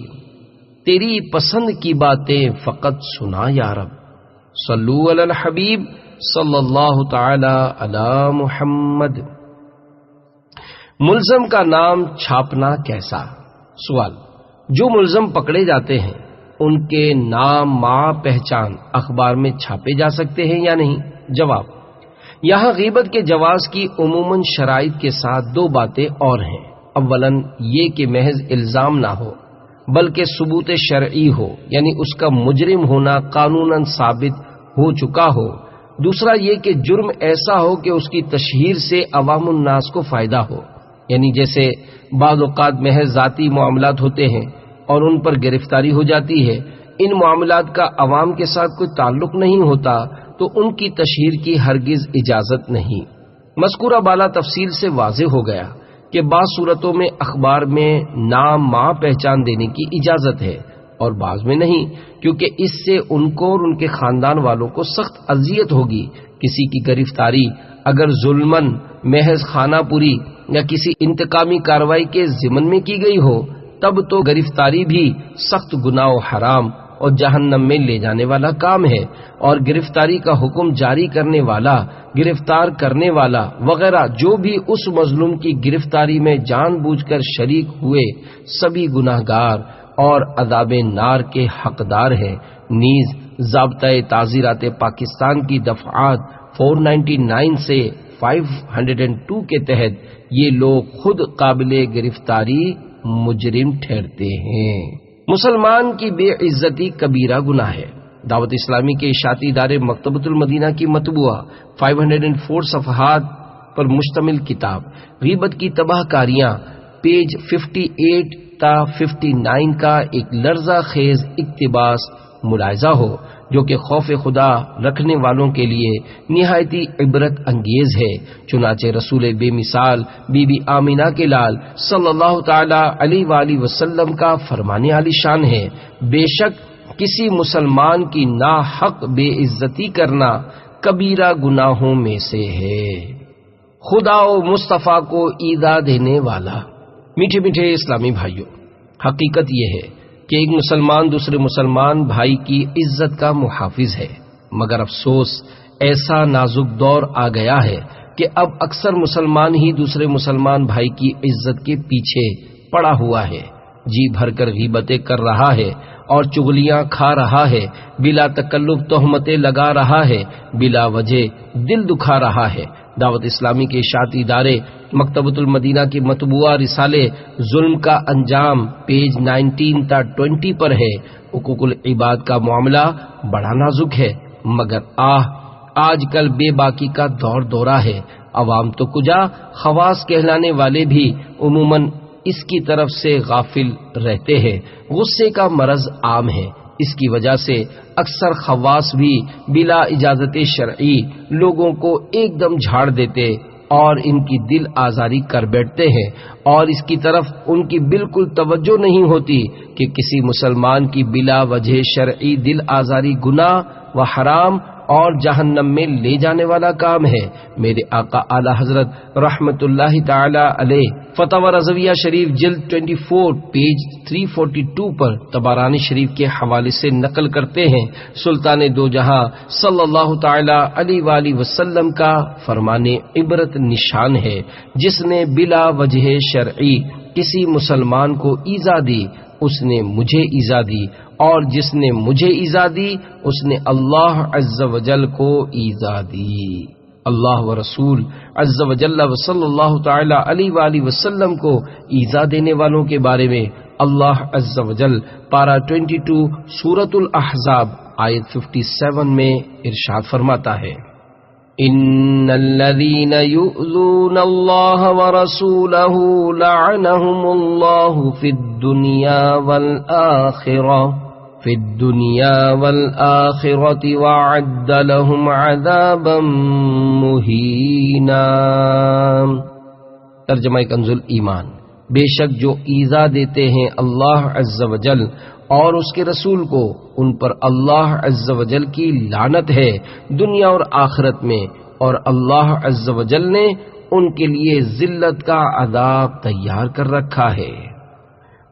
[SPEAKER 1] تیری پسند کی باتیں فقط سنا یا رب۔ صلو علی الحبیب صلی اللہ تعالی علی محمد۔ ملزم کا نام چھاپنا کیسا؟ سوال، جو ملزم پکڑے جاتے ہیں ان کے نام ماں پہچان اخبار میں چھاپے جا سکتے ہیں یا نہیں؟ جواب، یہاں غیبت کے جواز کی عموماً شرائط کے ساتھ دو باتیں اور ہیں۔ اولاً یہ کہ محض الزام نہ ہو بلکہ ثبوت شرعی ہو، یعنی اس کا مجرم ہونا قانوناً ثابت ہو چکا ہو۔ دوسرا یہ کہ جرم ایسا ہو کہ اس کی تشہیر سے عوام الناس کو فائدہ ہو، یعنی جیسے بعض اوقات محض ذاتی معاملات ہوتے ہیں اور ان پر گرفتاری ہو جاتی ہے، ان معاملات کا عوام کے ساتھ کوئی تعلق نہیں ہوتا تو ان کی تشہیر کی ہرگز اجازت نہیں۔ مذکورہ بالا تفصیل سے واضح ہو گیا کہ بعض صورتوں میں اخبار میں نام ماں پہچان دینے کی اجازت ہے اور بعض میں نہیں، کیونکہ اس سے ان کو اور ان کے خاندان والوں کو سخت اذیت ہوگی۔ کسی کی گرفتاری اگر ظلماً محض خانہ پوری یا کسی انتقامی کارروائی کے ضمن میں کی گئی ہو تب تو گرفتاری بھی سخت گناہ و حرام اور جہنم میں لے جانے والا کام ہے، اور گرفتاری کا حکم جاری کرنے والا، گرفتار کرنے والا وغیرہ جو بھی اس مظلوم کی گرفتاری میں جان بوجھ کر شریک ہوئے سبھی گناہگار اور عذاب نار کے حقدار ہیں۔ نیز ضابطۂ تعزیرات پاکستان کی دفعات 499 سے 502 کے تحت یہ لوگ خود قابل گرفتاری مجرم ٹھہرتے ہیں۔ مسلمان کی بے عزتی کبیرہ گناہ ہے۔ دعوت اسلامی کے اشاعتی ادارے مکتبۃ المدینہ کی مطبوعہ 504 صفحات پر مشتمل کتاب غیبت کی تباہ کاریاں پیج 58 تا 59 کا ایک لرزہ خیز اقتباس ملاحظہ ہو، جو کہ خوف خدا رکھنے والوں کے لیے نہایتی عبرت انگیز ہے۔ چنانچہ رسول بے مثال بی بی آمینہ کے لال صلی اللہ تعالی علیہ وآلہ وسلم کا فرمان عالی شان ہے، بے شک کسی مسلمان کی ناحق بے عزتی کرنا کبیرہ گناہوں میں سے ہے۔ خدا و مصطفیٰ کو ایذا دینے والا۔ میٹھے میٹھے اسلامی بھائیوں، حقیقت یہ ہے کہ ایک مسلمان دوسرے مسلمان بھائی کی عزت کا محافظ ہے، مگر افسوس ایسا نازک دور آ گیا ہے کہ اب اکثر مسلمان ہی دوسرے مسلمان بھائی کی عزت کے پیچھے پڑا ہوا ہے، جی بھر کر غیبتیں کر رہا ہے اور چغلیاں کھا رہا ہے، بلا تکلف تہمتیں لگا رہا ہے، بلا وجہ دل دکھا رہا ہے، دعوت اسلامی کے اشاعتی ادارے مکتبۃ المدینہ کے مطبوعہ رسالے ظلم کا انجام پیج 19 تا 20 پر ہے۔ حقوق العباد کا معاملہ بڑا نازک ہے، مگر آج کل بے باکی کا دور دورہ ہے۔ عوام تو کجا، خواص کہلانے والے بھی عموماً اس کی طرف سے غافل رہتے ہیں۔ غصے کا مرض عام ہے، اس کی وجہ سے اکثر خواص بھی بلا اجازت شرعی لوگوں کو ایک دم جھاڑ دیتے اور ان کی دل آزاری کر بیٹھتے ہیں، اور اس کی طرف ان کی بالکل توجہ نہیں ہوتی کہ کسی مسلمان کی بلا وجہ شرعی دل آزاری گناہ و حرام اور جہنم میں لے جانے والا کام ہے۔ میرے آقا اعلی حضرت رحمت اللہ تعالی علیہ فتاوی رضویہ شریف جلد 24 پیج 342 پر طبرانی شریف کے حوالے سے نقل کرتے ہیں، سلطان دو جہاں صلی اللہ تعالی علیہ وآلہ وسلم کا فرمان عبرت نشان ہے، جس نے بلا وجہ شرعی کسی مسلمان کو ایذا دی اس نے مجھے ایذا دی، اور جس نے مجھے ایذا دی اس نے اللہ عز و جل کو ایذا دی۔ اللہ و رسول عز و جل و صلی اللہ تعالی علیہ وآلہ وسلم کو ایذا دینے والوں کے بارے میں اللہ عز و جل پارہ 22 سورۃ الاحزاب آیت 57 میں ارشاد فرماتا ہے، ان الذين يؤذون الله ورسوله لعنهم الله في الدنيا والآخرة وأعد لهم عذابا مهينا۔ ترجمہ کنز الایمان، بے شک جو ایذا دیتے ہیں اللہ عز و جل اور اس کے رسول کو، ان پر اللہ عز و جل کی لعنت ہے دنیا اور آخرت میں، اور اللہ عز و جل نے ان کے لیے ذلت کا عذاب تیار کر رکھا ہے۔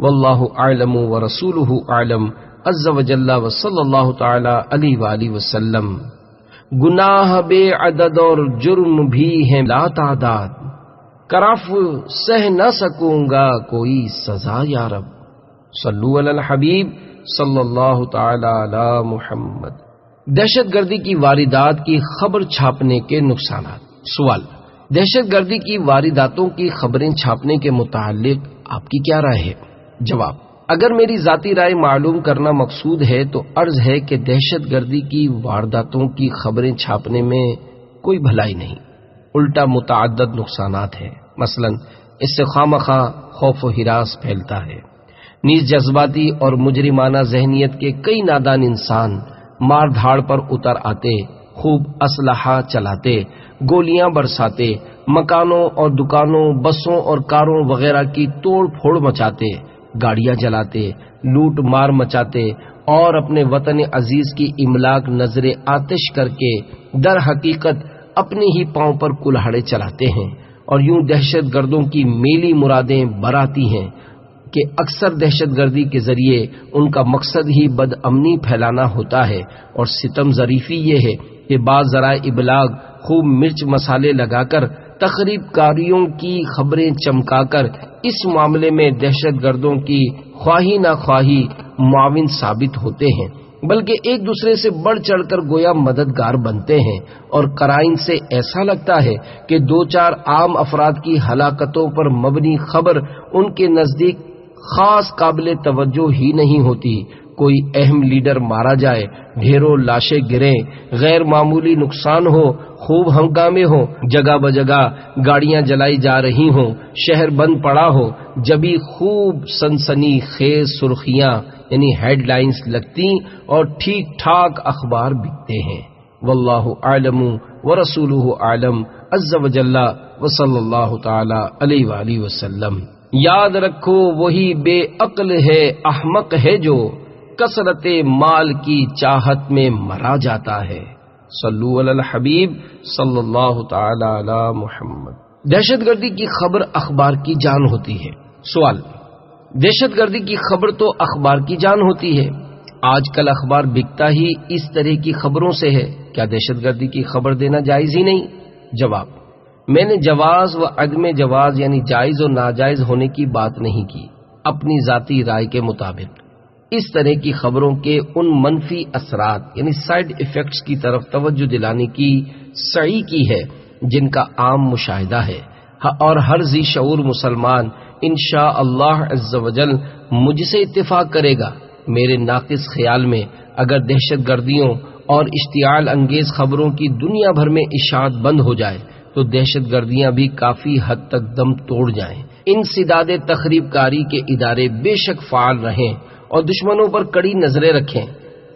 [SPEAKER 1] واللہ اعلم ورسولہ اعلم عز و جل و صلی اللہ تعالی علیہ وآلہ وسلم۔ گناہ بے عدد اور جرم بھی ہیں لا تعداد، کرف سہ نہ سکوں گا کوئی سزا یا رب۔ صلو علی الحبیب صلی اللہ تعالی علی محمد۔ دہشت گردی کی واردات کی خبر چھاپنے کے نقصانات۔ سوال، دہشت گردی کی وارداتوں کی خبریں چھاپنے کے متعلق آپ کی کیا رائے ہے؟ جواب، اگر میری ذاتی رائے معلوم کرنا مقصود ہے تو عرض ہے کہ دہشت گردی کی وارداتوں کی خبریں چھاپنے میں کوئی بھلائی نہیں، الٹا متعدد نقصانات ہیں۔ مثلا اس سے خواہ خوف و ہراس پھیلتا ہے، نیز جذباتی اور مجرمانہ ذہنیت کے کئی نادان انسان مار دھاڑ پر اتر آتے، خوب اسلحہ چلاتے، گولیاں برساتے، مکانوں اور دکانوں، بسوں اور کاروں وغیرہ کی توڑ پھوڑ مچاتے، گاڑیاں جلاتے، لوٹ مار مچاتے اور اپنے وطن عزیز کی املاک نظر آتش کر کے در حقیقت اپنے ہی پاؤں پر کلہاڑے چلاتے ہیں، اور یوں دہشت گردوں کی میلی مرادیں براتی ہیں کہ اکثر دہشت گردی کے ذریعے ان کا مقصد ہی بد امنی پھیلانا ہوتا ہے، اور ستم ظریفی یہ ہے کہ بعض ذرائع ابلاغ خوب مرچ مسالے لگا کر تخریب کاریوں کی خبریں چمکا کر اس معاملے میں دہشت گردوں کی خواہی نہ خواہی معاون ثابت ہوتے ہیں، بلکہ ایک دوسرے سے بڑھ چڑھ کر گویا مددگار بنتے ہیں، اور قرائن سے ایسا لگتا ہے کہ دو چار عام افراد کی ہلاکتوں پر مبنی خبر ان کے نزدیک خاص قابل توجہ ہی نہیں ہوتی۔ کوئی اہم لیڈر مارا جائے، ڈھیروں لاشیں گریں، غیر معمولی نقصان ہو، خوب ہنگامے ہوں، جگہ بجگہ گاڑیاں جلائی جا رہی ہوں، شہر بند پڑا ہو، جبھی خوب سنسنی خیز سرخیاں یعنی ہیڈ لائنز لگتی اور ٹھیک ٹھاک اخبار بکتے ہیں۔ واللہ اعلم ورسولہ اعلم عز و جل وصلی اللہ تعالی علیہ وآلہ وسلم۔ یاد رکھو وہی بے عقل ہے، احمق ہے جو کثرت مال کی چاہت میں مرا جاتا ہے۔ صلو علی الحبیب صلی اللہ تعالی علی محمد۔ دہشت گردی کی خبر اخبار کی جان ہوتی ہے۔ سوال، دہشت گردی کی خبر تو اخبار کی جان ہوتی ہے، آج کل اخبار بکتا ہی اس طرح کی خبروں سے ہے، کیا دہشت گردی کی خبر دینا جائز ہی نہیں؟ جواب، میں نے جواز و عدم جواز یعنی جائز و ناجائز ہونے کی بات نہیں کی، اپنی ذاتی رائے کے مطابق اس طرح کی خبروں کے ان منفی اثرات یعنی سائیڈ ایفیکٹس کی طرف توجہ دلانے کی سعی کی ہے جن کا عام مشاہدہ ہے، اور ہر ذی شعور مسلمان انشاءاللہ عز وجل مجھ سے اتفاق کرے گا۔ میرے ناقص خیال میں اگر دہشت گردیوں اور اشتعال انگیز خبروں کی دنیا بھر میں اشاعت بند ہو جائے تو دہشت گردیاں بھی کافی حد تک دم توڑ جائیں۔ انسداد تخریب کاری کے ادارے بے شک فعال رہیں اور دشمنوں پر کڑی نظریں رکھیں۔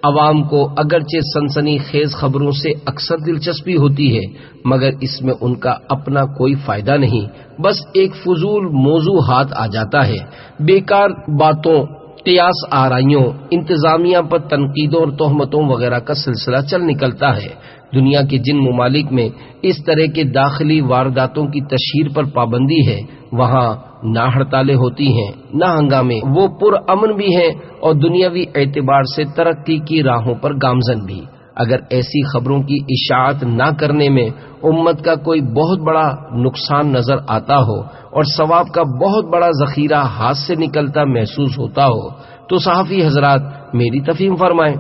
[SPEAKER 1] عوام کو اگرچہ سنسنی خیز خبروں سے اکثر دلچسپی ہوتی ہے، مگر اس میں ان کا اپنا کوئی فائدہ نہیں، بس ایک فضول موضوع ہاتھ آ جاتا ہے۔ بیکار باتوں، قیاس آرائیوں، انتظامیہ پر تنقیدوں اور تہمتوں وغیرہ کا سلسلہ چل نکلتا ہے۔ دنیا کے جن ممالک میں اس طرح کے داخلی وارداتوں کی تشہیر پر پابندی ہے، وہاں نہ ہڑتالیں ہوتی ہیں نہ ہنگامے، وہ پر امن بھی ہیں اور دنیاوی اعتبار سے ترقی کی راہوں پر گامزن بھی۔ اگر ایسی خبروں کی اشاعت نہ کرنے میں امت کا کوئی بہت بڑا نقصان نظر آتا ہو اور ثواب کا بہت بڑا ذخیرہ ہاتھ سے نکلتا محسوس ہوتا ہو تو صحافی حضرات میری تفہیم فرمائیں۔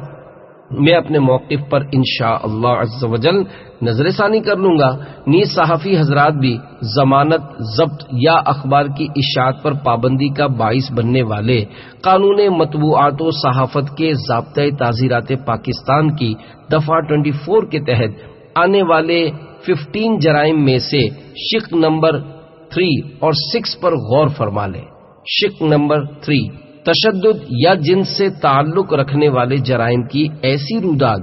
[SPEAKER 1] میں اپنے موقف پر انشاءاللہ عز و جل نظر ثانی کر لوں گا۔ نیز صحافی حضرات بھی ضمانت ضبط یا اخبار کی اشاعت پر پابندی کا باعث بننے والے قانون مطبوعات و صحافت کے ضابطۂ تعزیرات پاکستان کی دفعہ 24 کے تحت آنے والے 15 جرائم میں سے شق نمبر 3 اور 6 پر غور فرما لیں۔ شق نمبر 3، تشدد یا جنس سے تعلق رکھنے والے جرائم کی ایسی روداد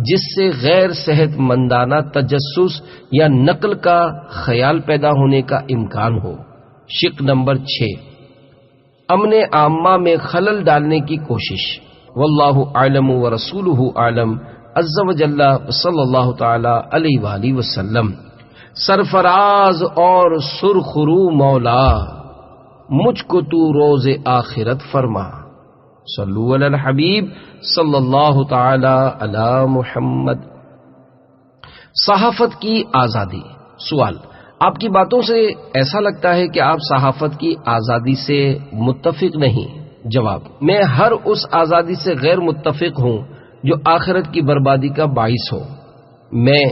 [SPEAKER 1] جس سے غیر صحت مندانہ تجسس یا نقل کا خیال پیدا ہونے کا امکان ہو۔ شق نمبر 6، امن عامہ میں خلل ڈالنے کی کوشش۔ واللہ اعلم ورسولہ اعلم عز و جل صلی اللہ تعالی علیہ وآلہ وسلم۔ سرفراز اور سرخرو مولا، مجھ کو تو روز آخرت فرما۔ صلو علی الحبیب صلی اللہ تعالی علی محمد۔ صحافت کی آزادی۔ سوال، آپ کی باتوں سے ایسا لگتا ہے کہ آپ صحافت کی آزادی سے متفق نہیں۔ جواب، میں ہر اس آزادی سے غیر متفق ہوں جو آخرت کی بربادی کا باعث ہو۔ میں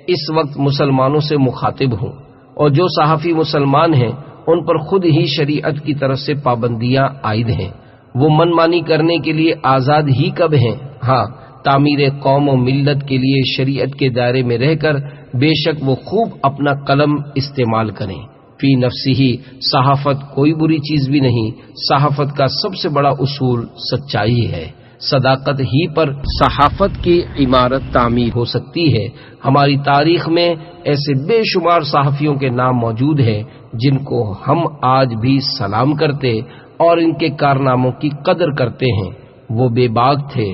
[SPEAKER 1] اس وقت مسلمانوں سے مخاطب ہوں، اور جو صحافی مسلمان ہیں ان پر خود ہی شریعت کی طرف سے پابندیاں عائد ہیں۔ وہ من مانی کرنے کے لیے آزاد ہی کب ہیں؟ ہاں، تعمیر قوم و ملت کے لیے شریعت کے دائرے میں رہ کر بے شک وہ خوب اپنا قلم استعمال کریں۔ فی نفسی ہی صحافت کوئی بری چیز بھی نہیں۔ صحافت کا سب سے بڑا اصول سچائی ہے۔ صداقت ہی پر صحافت کی عمارت تعمیر ہو سکتی ہے۔ ہماری تاریخ میں ایسے بے شمار صحافیوں کے نام موجود ہیں جن کو ہم آج بھی سلام کرتے اور ان کے کارناموں کی قدر کرتے ہیں۔ وہ بے باک تھے،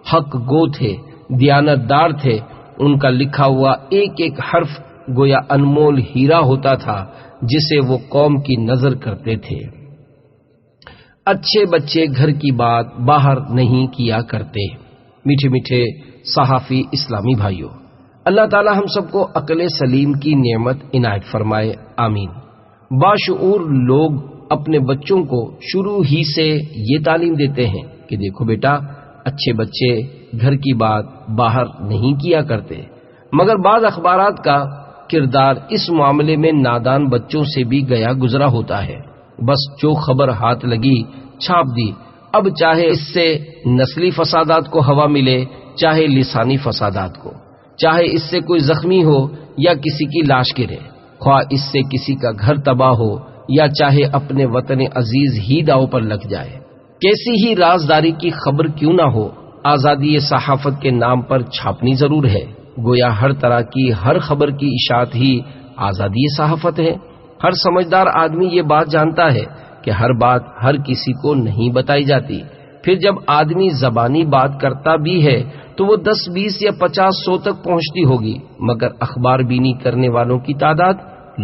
[SPEAKER 1] حق گو تھے، دیانت دار تھے۔ ان کا لکھا ہوا ایک ایک حرف گویا انمول ہیرا ہوتا تھا جسے وہ قوم کی نظر کرتے تھے۔ اچھے بچے گھر کی بات باہر نہیں کیا کرتے۔ میٹھے میٹھے صحافی اسلامی بھائیوں، اللہ تعالی ہم سب کو عقل سلیم کی نعمت عنایت فرمائے، آمین۔ باشعور لوگ اپنے بچوں کو شروع ہی سے یہ تعلیم دیتے ہیں کہ دیکھو بیٹا، اچھے بچے گھر کی بات باہر نہیں کیا کرتے، مگر بعض اخبارات کا کردار اس معاملے میں نادان بچوں سے بھی گیا گزرا ہوتا ہے۔ بس جو خبر ہاتھ لگی چھاپ دی۔ اب چاہے اس سے نسلی فسادات کو ہوا ملے، چاہے لسانی فسادات کو، چاہے اس سے کوئی زخمی ہو یا کسی کی لاش گرے، خواہ اس سے کسی کا گھر تباہ ہو یا چاہے اپنے وطن عزیز ہی داؤ پر لگ جائے، کیسی ہی رازداری کی خبر کیوں نہ ہو، آزادی صحافت کے نام پر چھاپنی ضرور ہے۔ گویا ہر طرح کی ہر خبر کی اشاعت ہی آزادی صحافت ہے۔ ہر سمجھدار آدمی یہ بات جانتا ہے کہ ہر بات ہر کسی کو نہیں بتائی جاتی۔ پھر جب آدمی زبانی بات کرتا بھی ہے تو وہ 10 20 یا 50 100 تک پہنچتی ہوگی، مگر اخبار بینی کرنے والوں کی تعداد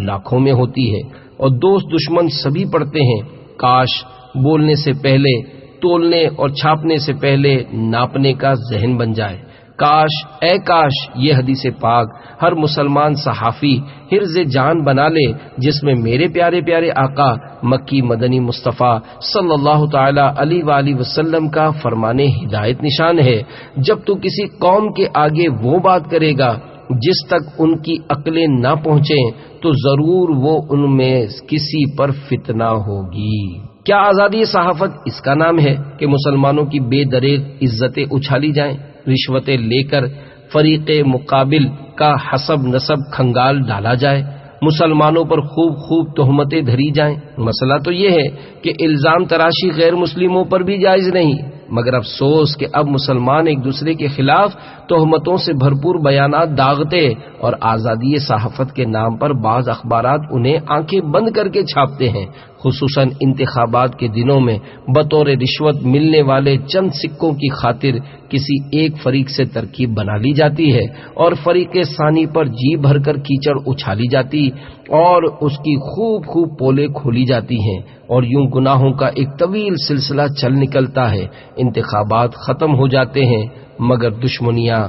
[SPEAKER 1] لاکھوں میں ہوتی ہے، اور دوست دشمن سبھی پڑھتے ہیں۔ کاش بولنے سے پہلے تولنے اور چھاپنے سے پہلے ناپنے کا ذہن بن جائے۔ کاش اے کاش یہ حدیث پاک ہر مسلمان صحافی حرز جان بنا لے، جس میں میرے پیارے پیارے آقا مکی مدنی مصطفیٰ صلی اللہ تعالی علیہ وآلہ وسلم کا فرمان ہدایت نشان ہے، جب تو کسی قوم کے آگے وہ بات کرے گا جس تک ان کی عقلیں نہ پہنچیں تو ضرور وہ ان میں کسی پر فتنہ ہوگی۔ کیا آزادی صحافت اس کا نام ہے کہ مسلمانوں کی بے دریغ عزتیں اچھالی جائیں، رشوتیں لے کر فریق مقابل کا حسب نسب کھنگال ڈالا جائے، مسلمانوں پر خوب تہمتیں دھری جائیں؟ مسئلہ تو یہ ہے کہ الزام تراشی غیر مسلموں پر بھی جائز نہیں، مگر افسوس کہ اب مسلمان ایک دوسرے کے خلاف تہمتوں سے بھرپور بیانات داغتے اور آزادی صحافت کے نام پر بعض اخبارات انہیں آنکھیں بند کر کے چھاپتے ہیں، خصوصاً انتخابات کے دنوں میں بطور رشوت ملنے والے چند سکوں کی خاطر کسی ایک فریق سے ترکیب بنا لی جاتی ہے اور فریق ثانی پر جی بھر کر کیچڑ اچھالی جاتی اور اس کی خوب پولیں کھولی جاتی ہیں، اور یوں گناہوں کا ایک طویل سلسلہ چل نکلتا ہے۔ انتخابات ختم ہو جاتے ہیں مگر دشمنیاں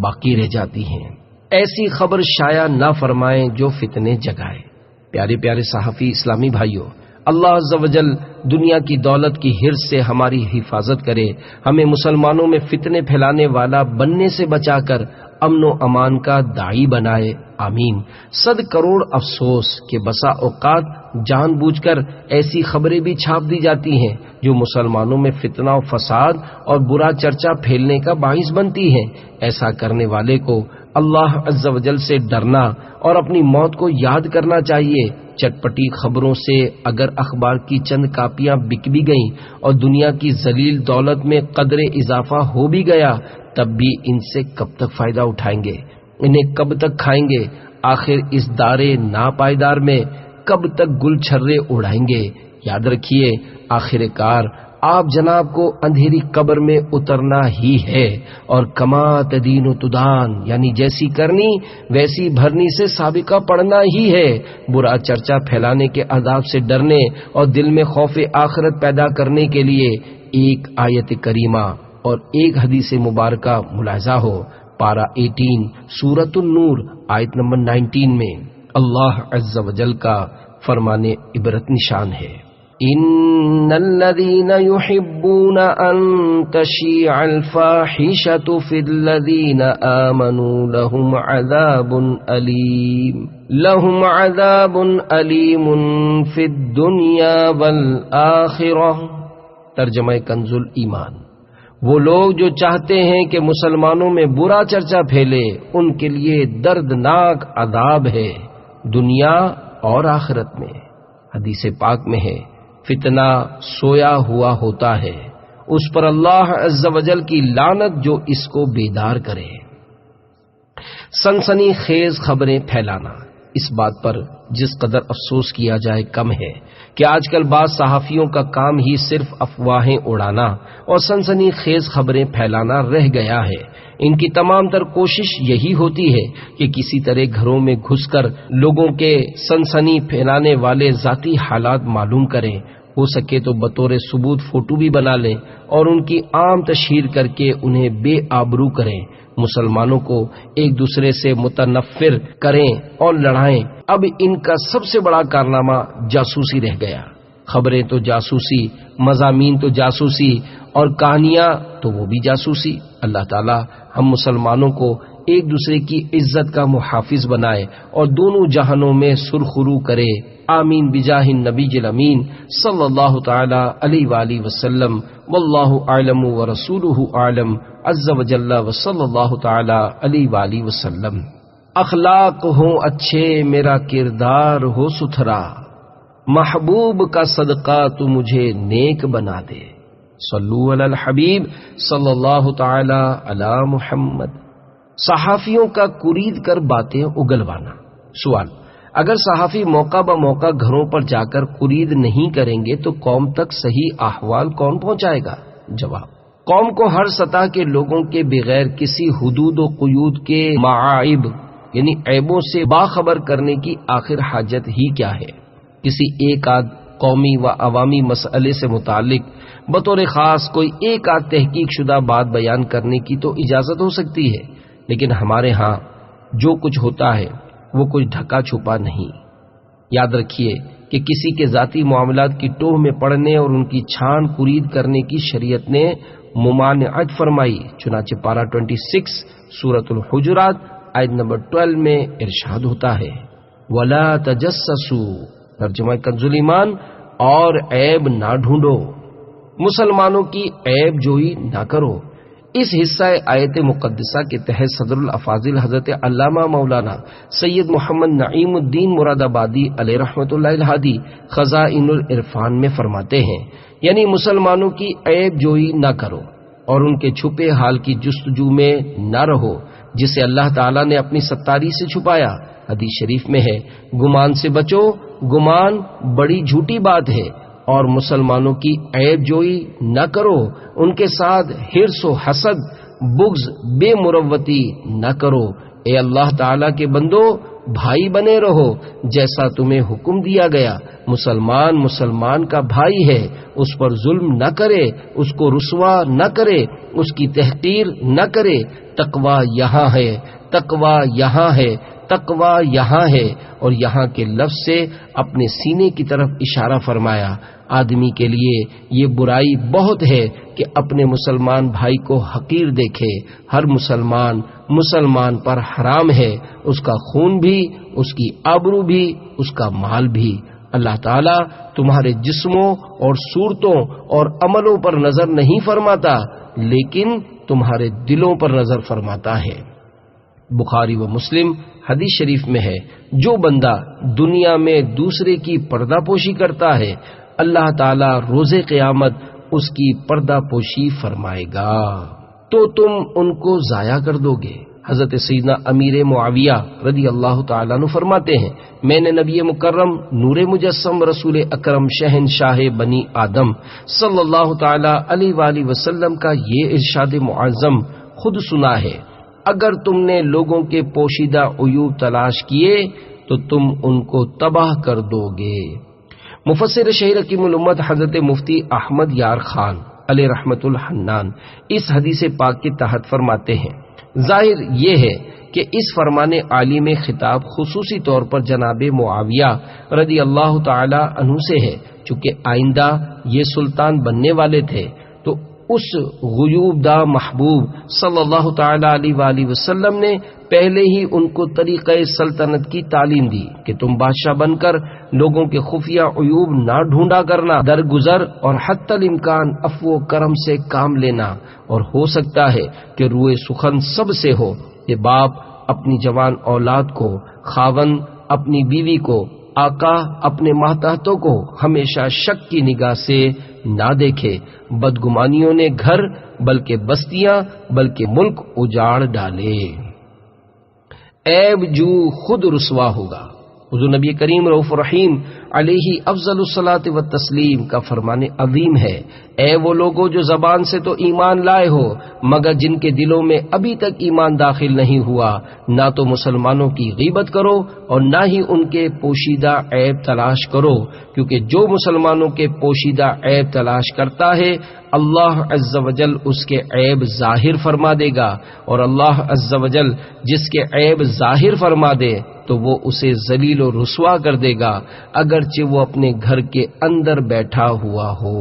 [SPEAKER 1] باقی رہ جاتی ہیں۔ ایسی خبر شائع نہ فرمائیں جو فتنے جگائے۔ پیارے پیارے صحافی اسلامی بھائیوں، اللہ عز و جل دنیا کی دولت کی حرص سے ہماری حفاظت کرے، ہمیں مسلمانوں میں فتنے پھیلانے والا بننے سے بچا کر امن و امان کا داعی بنائے، آمین۔ 100 کروڑ افسوس کہ بسا اوقات جان بوجھ کر ایسی خبریں بھی چھاپ دی جاتی ہیں جو مسلمانوں میں فتنہ و فساد اور برا چرچا پھیلنے کا باعث بنتی ہیں۔ ایسا کرنے والے کو اللہ عز و جل سے ڈرنا اور اپنی موت کو یاد کرنا چاہیے۔ چٹپٹی خبروں سے اگر اخبار کی چند کاپیاں بک بھی گئیں اور دنیا کی ذلیل دولت میں قدر اضافہ ہو بھی گیا، تب بھی ان سے کب تک فائدہ اٹھائیں گے؟ انہیں کب تک کھائیں گے؟ آخر اس دارے ناپائیدار میں کب تک گل چھرے اڑائیں گے؟ یاد رکھیے، آخر کار آپ جناب کو اندھیری قبر میں اترنا ہی ہے، اور کما تدین و تدان، یعنی جیسی کرنی ویسی بھرنی سے سابقہ پڑھنا ہی ہے۔ برا چرچا پھیلانے کے عذاب سے ڈرنے اور دل میں خوف آخرت پیدا کرنے کے لیے ایک آیت کریمہ اور ایک حدیث مبارکہ ملاحظہ ہو۔ پارہ 18 سورۃ النور آیت نمبر 19 میں اللہ عز و جل کا فرمان عبرت نشان ہے، ان الذين يحبون ان تشيع الفاحشة في الذين آمنوا لهم عذاب أليم في الدنيا والآخرة۔ ترجمہ کنز الایمان۔ وہ لوگ جو چاہتے ہیں کہ مسلمانوں میں برا چرچا پھیلے، ان کے لیے دردناک عذاب ہے دنیا اور آخرت میں۔ حدیث پاک میں ہے، فتنہ سویا ہوا ہوتا ہے، اس پر اللہ عز و جل کی لعنت جو اس کو بیدار کرے۔ سنسنی خیز خبریں پھیلانا، اس بات پر جس قدر افسوس کیا جائے کم ہے کہ آج کل بعض صحافیوں کا کام ہی صرف افواہیں اڑانا اور سنسنی خیز خبریں پھیلانا رہ گیا ہے۔ ان کی تمام تر کوشش یہی ہوتی ہے کہ کسی طرح گھروں میں گھس کر لوگوں کے سنسنی پھیلانے والے ذاتی حالات معلوم کریں، ہو سکے تو بطور ثبوت فوٹو بھی بنا لیں اور ان کی عام تشہیر کر کے انہیں بے آبرو کریں، مسلمانوں کو ایک دوسرے سے متنفر کریں اور لڑائیں۔ اب ان کا سب سے بڑا کارنامہ جاسوسی رہ گیا۔ خبریں تو جاسوسی، مضامین تو جاسوسی، اور کہانیاں تو وہ بھی جاسوسی۔ اللہ تعالی ہم مسلمانوں کو ایک دوسرے کی عزت کا محافظ بنائے اور دونوں جہانوں میں سرخرو کرے، آمین بجاہ النبی الامین صلی اللہ تعالی علیہ وآلہ وسلم، واللہ اعلم ورسولہ اعلم عز و جل وصلی اللہ تعالی علیہ وآلہ وسلم۔ اخلاق ہوں اچھے، میرا کردار ہو ستھرا، محبوب کا صدقہ تو مجھے نیک بنا دے۔ صلو علی الحبیب صلی اللہ تعالی علی محمد۔ صحافیوں کا کرید کر باتیں اگلوانا۔ سوال: اگر صحافی موقع بہ موقع گھروں پر جا کر کرید نہیں کریں گے تو قوم تک صحیح احوال کون پہنچائے گا؟ جواب: قوم کو ہر سطح کے لوگوں کے بغیر کسی حدود و قیود کے معائب یعنی عیبوں سے باخبر کرنے کی آخر حاجت ہی کیا ہے؟ کسی ایک آدھ قومی و عوامی مسئلے سے متعلق بطور خاص کوئی ایک آدھ تحقیق شدہ بات بیان کرنے کی تو اجازت ہو سکتی ہے، لیکن ہمارے ہاں جو کچھ ہوتا ہے وہ کچھ ڈھکا چھپا نہیں۔ یاد رکھیے کہ کسی کے ذاتی معاملات کی ٹوہ میں پڑنے اور ان کی چھان کرید کرنے کی شریعت نے ممانعت فرمائی، چنانچہ پارہ 26 سورۃ الحجرات آیت نمبر 12 میں ارشاد ہوتا ہے وَلَا تَجَسَّسُوا، ترجمہ کنز ایمان، اور عیب نہ ڈھونڈو، مسلمانوں کی عیب جوئی نہ کرو۔ اس حصہ آیت مقدسہ کے تحت صدر الافاضل حضرت علامہ مولانا سید محمد نعیم الدین مراد آبادی علیہ رحمۃ اللہ الہادی خزائن العرفان میں فرماتے ہیں، یعنی مسلمانوں کی عیب جوئی نہ کرو اور ان کے چھپے حال کی جستجو میں نہ رہو جسے اللہ تعالیٰ نے اپنی ستاری سے چھپایا۔ حدیث شریف میں ہے گمان سے بچو، گمان بڑی جھوٹی بات ہے، اور مسلمانوں کی عیب جوئی نہ کرو، ان کے ساتھ حرص و حسد، بغض، بے مروتی نہ کرو۔ اے اللہ تعالیٰ کے بندو، بھائی بنے رہو جیسا تمہیں حکم دیا گیا۔ مسلمان کا بھائی ہے، اس پر ظلم نہ کرے، اس کو رسوا نہ کرے، اس کی تحقیر نہ کرے۔ تقویٰ یہاں ہے، تقویٰ یہاں ہے، تقویٰ یہاں ہے، اور یہاں کے لفظ سے اپنے سینے کی طرف اشارہ فرمایا۔ آدمی کے لیے یہ برائی بہت ہے کہ اپنے مسلمان بھائی کو حقیر دیکھے۔ ہر مسلمان پر حرام ہے، اس کا خون بھی، اس کی آبرو بھی، اس کا مال بھی۔ اللہ تعالیٰ تمہارے جسموں اور صورتوں اور عملوں پر نظر نہیں فرماتا، لیکن تمہارے دلوں پر نظر فرماتا ہے۔ بخاری و مسلم حدیث شریف میں ہے جو بندہ دنیا میں دوسرے کی پردہ پوشی کرتا ہے، اللہ تعالیٰ روز قیامت اس کی پردہ پوشی فرمائے گا تو تم ان کو ضائع کر دو گے۔ حضرت سیدنا امیر معاویہ رضی اللہ تعالیٰ عنہ فرماتے ہیں میں نے نبی مکرم نور مجسم رسول اکرم شہنشاہ بنی آدم صلی اللہ تعالیٰ علیہ وآلہ وسلم کا یہ ارشاد معظم خود سنا ہے، اگر تم نے لوگوں کے پوشیدہ عیوب تلاش کیے تو تم ان کو تباہ کر دو گے۔ مفسر شہیر حکیم الامت حضرت مفتی احمد یار خان علیہ رحمت الحنان اس حدیث پاک کے تحت فرماتے ہیں ظاہر یہ ہے کہ اس فرمان عالی میں خطاب خصوصی طور پر جناب معاویہ رضی اللہ تعالی عنہ سے ہے، چونکہ آئندہ یہ سلطان بننے والے تھے، تو اس غیوب دا محبوب صلی اللہ تعالی علیہ وآلہ وسلم نے پہلے ہی ان کو طریقہ سلطنت کی تعلیم دی کہ تم بادشاہ بن کر لوگوں کے خفیہ عیوب نہ ڈھونڈا کرنا، درگزر اور حتی الامکان عفو و کرم سے کام لینا، اور ہو سکتا ہے کہ روئے سخن سب سے ہو کہ باپ اپنی جوان اولاد کو، خاوند اپنی بیوی کو، آقا اپنے ماتحتوں کو ہمیشہ شک کی نگاہ سے نہ دیکھے۔ بدگمانیوں نے گھر بلکہ بستیاں بلکہ ملک اجاڑ ڈالے۔ عیب جو خود رسوا ہوگا۔ حضور نبی کریم رؤوف رحیم علیہ افضل الصلاۃ والتسلیم کا فرمان عظیم ہے، اے وہ لوگوں جو زبان سے تو ایمان لائے ہو مگر جن کے دلوں میں ابھی تک ایمان داخل نہیں ہوا، نہ تو مسلمانوں کی غیبت کرو اور نہ ہی ان کے پوشیدہ عیب تلاش کرو، کیونکہ جو مسلمانوں کے پوشیدہ عیب تلاش کرتا ہے اللہ عز و جل اس کے عیب ظاہر فرما دے گا، اور اللہ عز و جل جس کے عیب ظاہر فرما دے تو وہ اسے ذلیل و رسوا کر دے گا، اگرچہ وہ اپنے گھر کے اندر بیٹھا ہوا ہو۔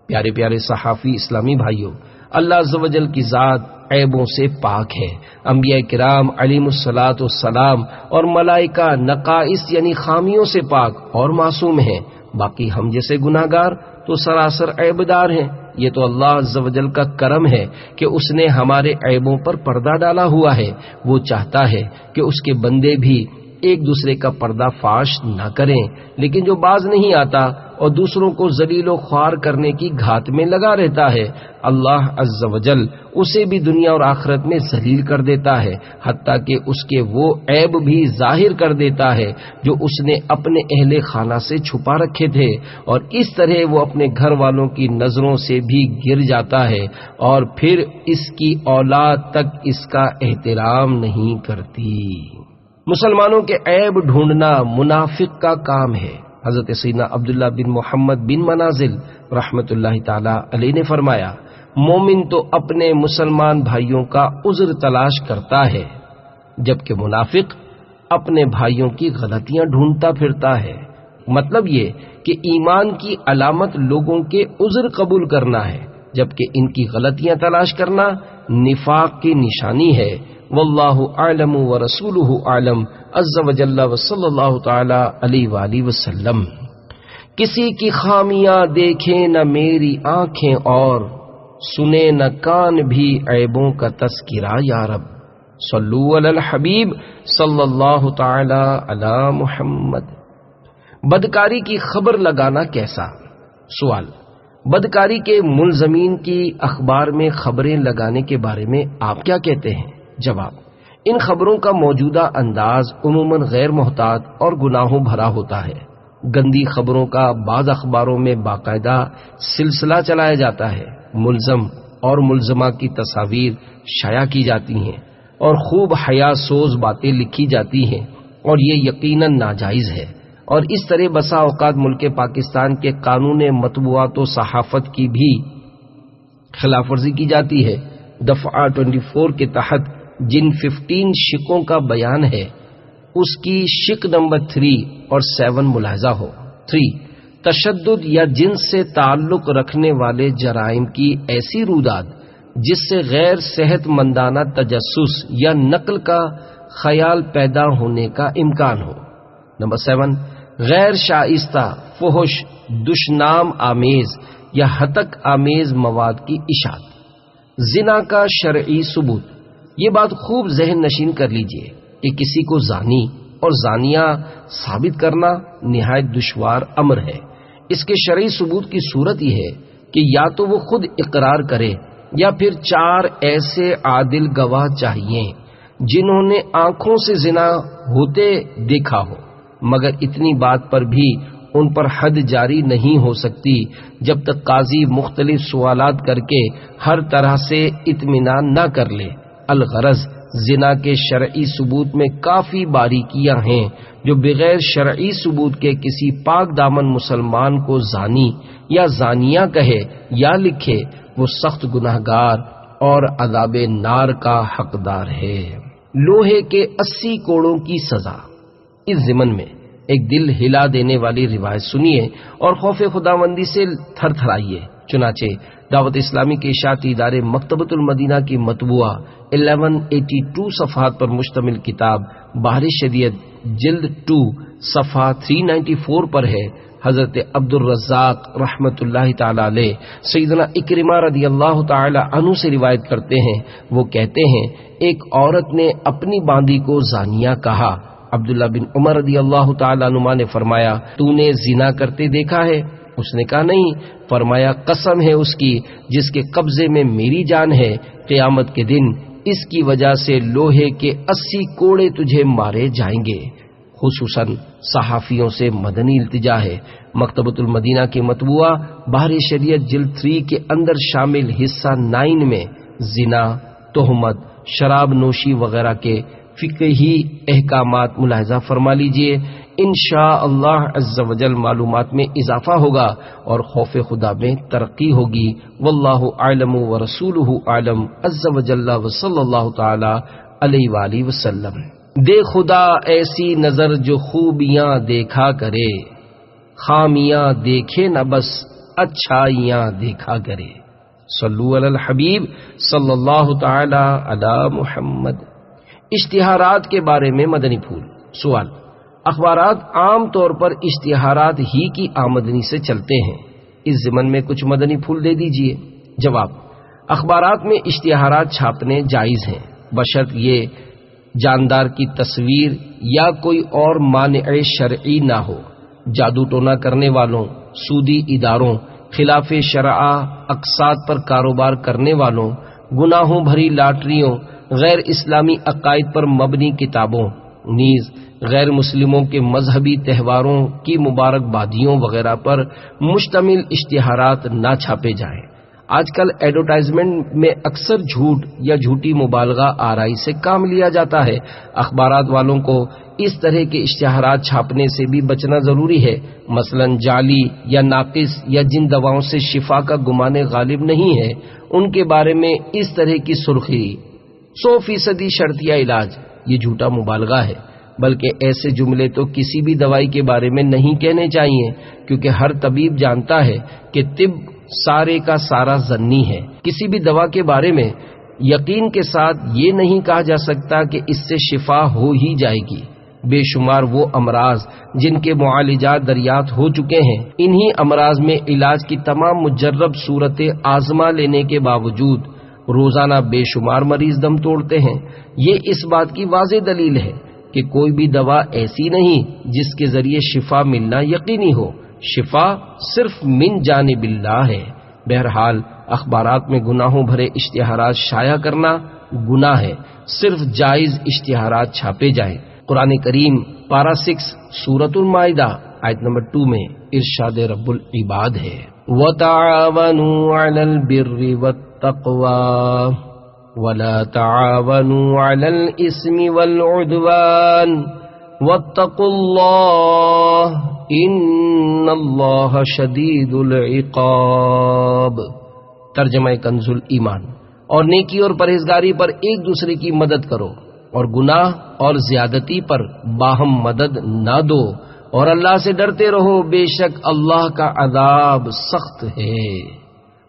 [SPEAKER 1] پیارے پیارے صحافی اسلامی بھائیوں، اللہ عز و جل کی ذات عیبوں سے پاک ہے۔ انبیاء کرام علیہم الصلاۃ والسلام اور ملائکہ نقائص یعنی خامیوں سے پاک اور معصوم ہیں، باقی ہم جیسے گناہگار تو سراسر عیبدار ہیں۔ یہ تو اللہ عز و جل کا کرم ہے کہ اس نے ہمارے عیبوں پر پردہ ڈالا ہوا ہے۔ وہ چاہتا ہے کہ اس کے بندے بھی ایک دوسرے کا پردہ فاش نہ کریں، لیکن جو باز نہیں آتا اور دوسروں کو ذلیل و خوار کرنے کی گھات میں لگا رہتا ہے، اللہ عز و جل اسے بھی دنیا اور آخرت میں ذلیل کر دیتا ہے، حتیٰ کہ اس کے وہ عیب بھی ظاہر کر دیتا ہے جو اس نے اپنے اہل خانہ سے چھپا رکھے تھے، اور اس طرح وہ اپنے گھر والوں کی نظروں سے بھی گر جاتا ہے، اور پھر اس کی اولاد تک اس کا احترام نہیں کرتی۔ مسلمانوں کے عیب ڈھونڈنا منافق کا کام ہے۔ حضرت سیدنا عبداللہ بن محمد بن منازل رحمت اللہ تعالی علیہ نے فرمایا، مومن تو اپنے مسلمان بھائیوں کا عذر تلاش کرتا ہے، جبکہ منافق اپنے بھائیوں کی غلطیاں ڈھونڈتا پھرتا ہے۔ مطلب یہ کہ ایمان کی علامت لوگوں کے عذر قبول کرنا ہے، جبکہ ان کی غلطیاں تلاش کرنا نفاق کی نشانی ہے۔ واللہ اعلم ورسولہ اعلم عز وجل وصلی اللہ تعالی علیہ وآلہ وسلم۔ کسی کی خامیاں دیکھیں نہ میری آنکھیں اور سنے نہ کان بھی عیبوں کا تذکرہ یا رب۔ صلو علی الحبیب صلی اللہ تعالی علی محمد۔ بدکاری کی خبر لگانا کیسا؟ سوال، بدکاری کے ملزمین کی اخبار میں خبریں لگانے کے بارے میں آپ کیا کہتے ہیں؟ جواب، ان خبروں کا موجودہ انداز عموماً غیر محتاط اور گناہوں بھرا ہوتا ہے۔ گندی خبروں کا بعض اخباروں میں باقاعدہ سلسلہ چلایا جاتا ہے، ملزم اور ملزمہ کی تصاویر شائع کی جاتی ہیں اور خوب حیا سوز باتیں لکھی جاتی ہیں، اور یہ یقیناً ناجائز ہے، اور اس طرح بسا اوقات ملک پاکستان کے قانون مطبوعات و صحافت کی بھی خلاف ورزی کی جاتی ہے۔ دفعہ 24 کے تحت جن 15 شکوں کا بیان ہے اس کی شک نمبر 3 اور 7 ملاحظہ ہو۔ 3، تشدد یا جنس سے تعلق رکھنے والے جرائم کی ایسی روداد جس سے غیر صحت مندانہ تجسس یا نقل کا خیال پیدا ہونے کا امکان ہو۔ نمبر 7، غیر شائستہ، فحش، دشنام آمیز یا ہتک آمیز مواد کی اشاعت۔ زنا کا شرعی ثبوت۔ یہ بات خوب ذہن نشین کر لیجئے کہ کسی کو زانی اور زانیہ ثابت کرنا نہایت دشوار امر ہے۔ اس کے شرعی ثبوت کی صورت یہ ہے کہ یا تو وہ خود اقرار کرے یا پھر 4 ایسے عادل گواہ چاہیے جنہوں نے آنکھوں سے زنا ہوتے دیکھا ہو، مگر اتنی بات پر بھی ان پر حد جاری نہیں ہو سکتی جب تک قاضی مختلف سوالات کر کے ہر طرح سے اطمینان نہ کر لے۔ الغرض، زنا کے شرعی ثبوت میں کافی باریکیاں ہیں جو بغیر شرعی ثبوت کے کسی پاک دامن مسلمان کو زانی یا زانیہ کہے یا لکھے وہ سخت گناہگار اور عذاب نار کا حقدار ہے۔ لوہے کے 80 کوڑوں کی سزا۔ اس ضمن میں ایک دل ہلا دینے والی روایت سنیے اور خوف خداوندی سے تھر تھرائیے۔ چنانچہ دعوت اسلامی کے اشاعتی ادارے مکتبۃ المدینہ کی مطبوعہ 1182 صفحات پر مشتمل کتاب بحر شریعت جلد 2 صفحہ 394 پر ہے۔ حضرت عبد الرزاق رحمت اللہ تعالی علیہ سیدنا اکرمہ رضی اللہ تعالی عنہ سے روایت کرتے ہیں، وہ کہتے ہیں ایک عورت نے اپنی باندی کو زانیہ کہا۔ عبداللہ بن عمر رضی اللہ تعالی عنہ نے فرمایا، تو نے زنا کرتے دیکھا ہے؟ اس نے کہا نہیں۔ فرمایا، قسم ہے اس کی جس کے قبضے میں میری جان ہے، قیامت کے دن اس کی وجہ سے لوہے کے 80 کوڑے تجھے مارے جائیں گے۔ خصوصاً صحافیوں سے مدنی التجا ہے۔ مکتبۃ المدینہ کی مطبوعہ بحر شریعت جلد 3 کے اندر شامل حصہ 9 میں زنا، تہمت، شراب نوشی وغیرہ کے فقہی احکامات ملاحظہ فرما لیجئے۔ انشاءاللہ عز و جل معلومات میں اضافہ ہوگا اور خوف خدا میں ترقی ہوگی۔ واللہ اعلم ورسولہ اعلم عز و جل وصلی اللہ تعالی علیہ وآلہ وسلم۔ دے خدا ایسی نظر جو خوبیاں دیکھا کرے، خامیاں دیکھے نہ بس اچھائیاں دیکھا کرے۔ صلو علی الحبیب صلی اللہ تعالی علی محمد۔ اشتہارات کے بارے میں مدنی پھول۔ سوال، اخبارات عام طور پر اشتہارات ہی کی آمدنی سے چلتے ہیں، اس ضمن میں کچھ مدنی پھول دے دیجئے۔ جواب، اخبارات میں اشتہارات چھاپنے جائز ہیں بشرط یہ جاندار کی تصویر یا کوئی اور مانع شرعی نہ ہو۔ جادو ٹونا کرنے والوں، سودی اداروں، خلاف شرع اقساط پر کاروبار کرنے والوں، گناہوں بھری لاٹریوں، غیر اسلامی عقائد پر مبنی کتابوں، نیز غیر مسلموں کے مذہبی تہواروں کی مبارکبادیوں وغیرہ پر مشتمل اشتہارات نہ چھاپے جائیں۔ آج کل ایڈورٹائزمنٹ میں اکثر جھوٹ یا جھوٹی مبالغہ آرائی سے کام لیا جاتا ہے۔ اخبارات والوں کو اس طرح کے اشتہارات چھاپنے سے بھی بچنا ضروری ہے، مثلا جعلی یا ناقص یا جن دواؤں سے شفا کا گمان غالب نہیں ہے ان کے بارے میں اس طرح کی سرخی 100% شرطیہ علاج، یہ جھوٹا مبالغہ ہے۔ بلکہ ایسے جملے تو کسی بھی دوائی کے بارے میں نہیں کہنے چاہیے، کیونکہ ہر طبیب جانتا ہے کہ طب سارے کا سارا ظنی ہے۔ کسی بھی دوا کے بارے میں یقین کے ساتھ یہ نہیں کہا جا سکتا کہ اس سے شفا ہو ہی جائے گی۔ بے شمار وہ امراض جن کے معالجات دریافت ہو چکے ہیں، انہی امراض میں علاج کی تمام مجرب صورتیں آزما لینے کے باوجود روزانہ بے شمار مریض دم توڑتے ہیں۔ یہ اس بات کی واضح دلیل ہے کہ کوئی بھی دوا ایسی نہیں جس کے ذریعے شفا ملنا یقینی ہو۔ شفا صرف من جانب اللہ ہے۔ بہرحال اخبارات میں گناہوں بھرے اشتہارات شائع کرنا گناہ ہے، صرف جائز اشتہارات چھاپے جائیں۔ قرآن کریم پارہ 6 سورۃ المائدہ آیت نمبر 2 میں ارشاد رب العباد ہے، وَتَعَاوَنُوا عَلَى الْبِرِّ وَالتَّقْوَى وَلَا تَعَاوَنُوا عَلَى الْإِثْمِ وَالْعُدْوَانِ وَاتَّقُوا اللَّهَ إِنَّ اللَّهَ شَدِيدُ الْعِقَابِ۔ ترجمہ کنز الایمان۔ اور نیکی اور پرہیزگاری پر ایک دوسرے کی مدد کرو، اور گناہ اور زیادتی پر باہم مدد نہ دو، اور اللہ سے ڈرتے رہو، بے شک اللہ کا عذاب سخت ہے۔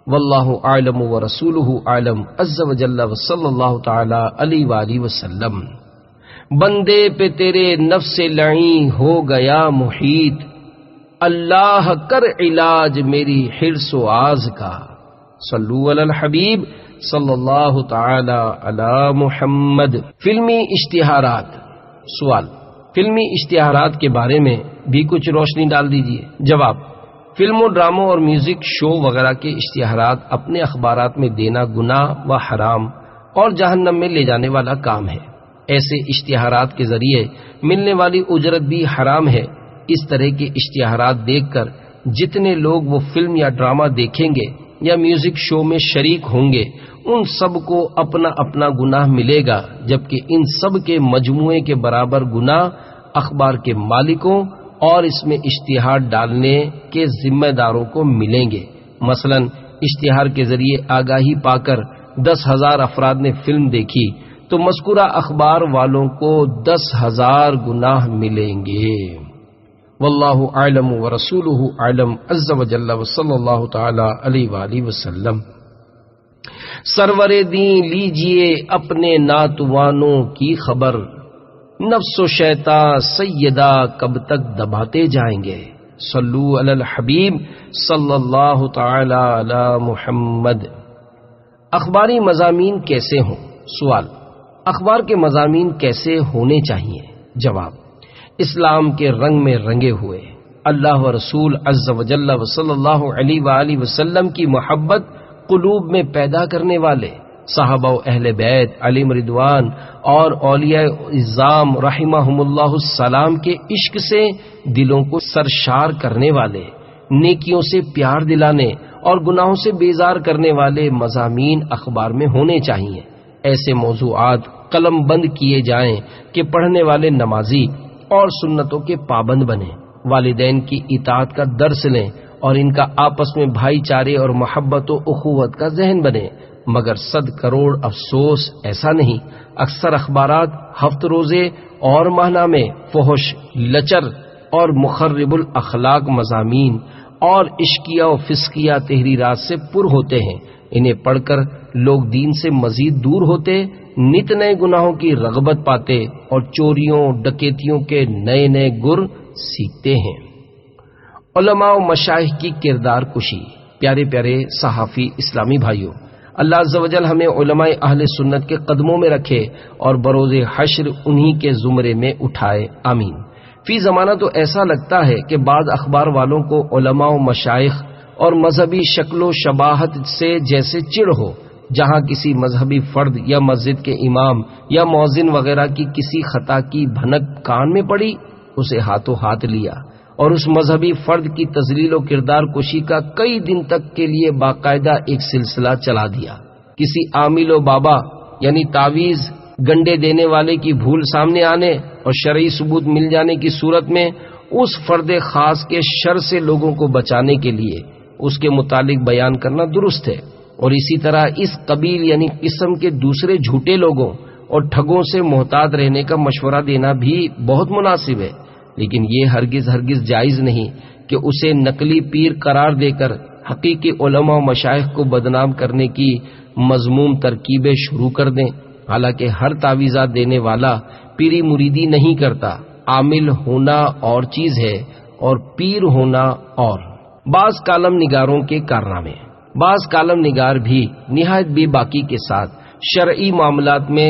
[SPEAKER 1] واللہ اعلم ورسولہ اعلم عز وجل وصلی اللہ تعالی علیہ وآلہ وسلم۔ بندے پہ تیرے نفس لعین ہو گیا محیط، اللہ کر علاج میری حرص و آز کا۔ صلو علی الحبیب صلی اللہ تعالی علی محمد۔ فلمی اشتہارات۔ سوال، فلمی اشتہارات کے بارے میں بھی کچھ روشنی ڈال دیجیے۔ جواب، فلموں، ڈراموں اور میوزک شو وغیرہ کے اشتہارات اپنے اخبارات میں دینا گناہ و حرام اور جہنم میں لے جانے والا کام ہے۔ ایسے اشتہارات کے ذریعے ملنے والی اجرت بھی حرام ہے۔ اس طرح کے اشتہارات دیکھ کر جتنے لوگ وہ فلم یا ڈرامہ دیکھیں گے یا میوزک شو میں شریک ہوں گے، ان سب کو اپنا اپنا گناہ ملے گا، جبکہ ان سب کے مجموعے کے برابر گناہ اخبار کے مالکوں اور اس میں اشتہار ڈالنے کے ذمہ داروں کو ملیں گے۔ مثلا اشتہار کے ذریعے آگاہی پا کر 10,000 افراد نے فلم دیکھی تو مذکورہ اخبار والوں کو 10,000 گناہ ملیں گے۔ واللہ اعلم ورسولہ اعلم عز وجل وصلی اللہ تعالی علیہ وآلہ وسلم۔ سرور دین لیجئے اپنے ناتوانوں کی خبر، نفس و شیطان سیدہ کب تک دباتے جائیں گے۔ صلو علی الحبیب صلی اللہ تعالی علی محمد۔ اخباری مضامین کیسے ہوں؟ سوال، اخبار کے مضامین کیسے ہونے چاہیے؟ جواب، اسلام کے رنگ میں رنگے ہوئے، اللہ و رسول عز و جل و صلی اللہ علیہ وآلہ وسلم کی محبت قلوب میں پیدا کرنے والے، صحابہ و اہل بیت علیہم رضوان اور اولیاء اعظام رحمہم اللہ السلام کے عشق سے دلوں کو سرشار کرنے والے، نیکیوں سے پیار دلانے اور گناہوں سے بیزار کرنے والے مضامین اخبار میں ہونے چاہیے۔ ایسے موضوعات قلم بند کیے جائیں کہ پڑھنے والے نمازی اور سنتوں کے پابند بنیں، والدین کی اطاعت کا درس لیں اور ان کا آپس میں بھائی چارے اور محبت و اخوت کا ذہن بنے۔ مگر 100 کروڑ افسوس ایسا نہیں، اکثر اخبارات ہفت روزے اور ماہنامے فحش، لچر اور مخرب الاخلاق مضامین اور عشقیہ و فسقیہ تحریرات سے پر ہوتے ہیں۔ انہیں پڑھ کر لوگ دین سے مزید دور ہوتے، نت نئے گناہوں کی رغبت پاتے اور چوریوں ڈکیتیوں کے نئے نئے گر سیکھتے ہیں۔ علماء و مشائخ کی کردار کشی۔ پیارے پیارے صحافی اسلامی بھائیوں، اللہ عز و جل ہمیں علماء اہل سنت کے قدموں میں رکھے اور بروز حشر انہی کے زمرے میں اٹھائے، آمین۔ فی زمانہ تو ایسا لگتا ہے کہ بعض اخبار والوں کو علماء و مشائخ اور مذہبی شکل و شباہت سے جیسے چڑ ہو۔ جہاں کسی مذہبی فرد یا مسجد کے امام یا مؤذن وغیرہ کی کسی خطا کی بھنک کان میں پڑی، اسے ہاتھوں ہاتھ لیا اور اس مذہبی فرد کی تذلیل و کردار کشی کا کئی دن تک کے لیے باقاعدہ ایک سلسلہ چلا دیا۔ کسی عامل و بابا یعنی تعویذ گنڈے دینے والے کی بھول سامنے آنے اور شرعی ثبوت مل جانے کی صورت میں اس فرد خاص کے شر سے لوگوں کو بچانے کے لیے اس کے متعلق بیان کرنا درست ہے، اور اسی طرح اس قبیل یعنی قسم کے دوسرے جھوٹے لوگوں اور ٹھگوں سے محتاط رہنے کا مشورہ دینا بھی بہت مناسب ہے، لیکن یہ ہرگز جائز نہیں کہ اسے نقلی پیر قرار دے کر حقیقی علماء و مشائخ کو بدنام کرنے کی مذموم ترکیبیں شروع کر دیں، حالانکہ ہر تعویذات دینے والا پیری مریدی نہیں کرتا۔ عامل ہونا اور چیز ہے اور پیر ہونا اور۔ بعض کالم نگاروں کے کارنامے۔ بعض کالم نگار بھی نہایت بے باکی کے ساتھ شرعی معاملات میں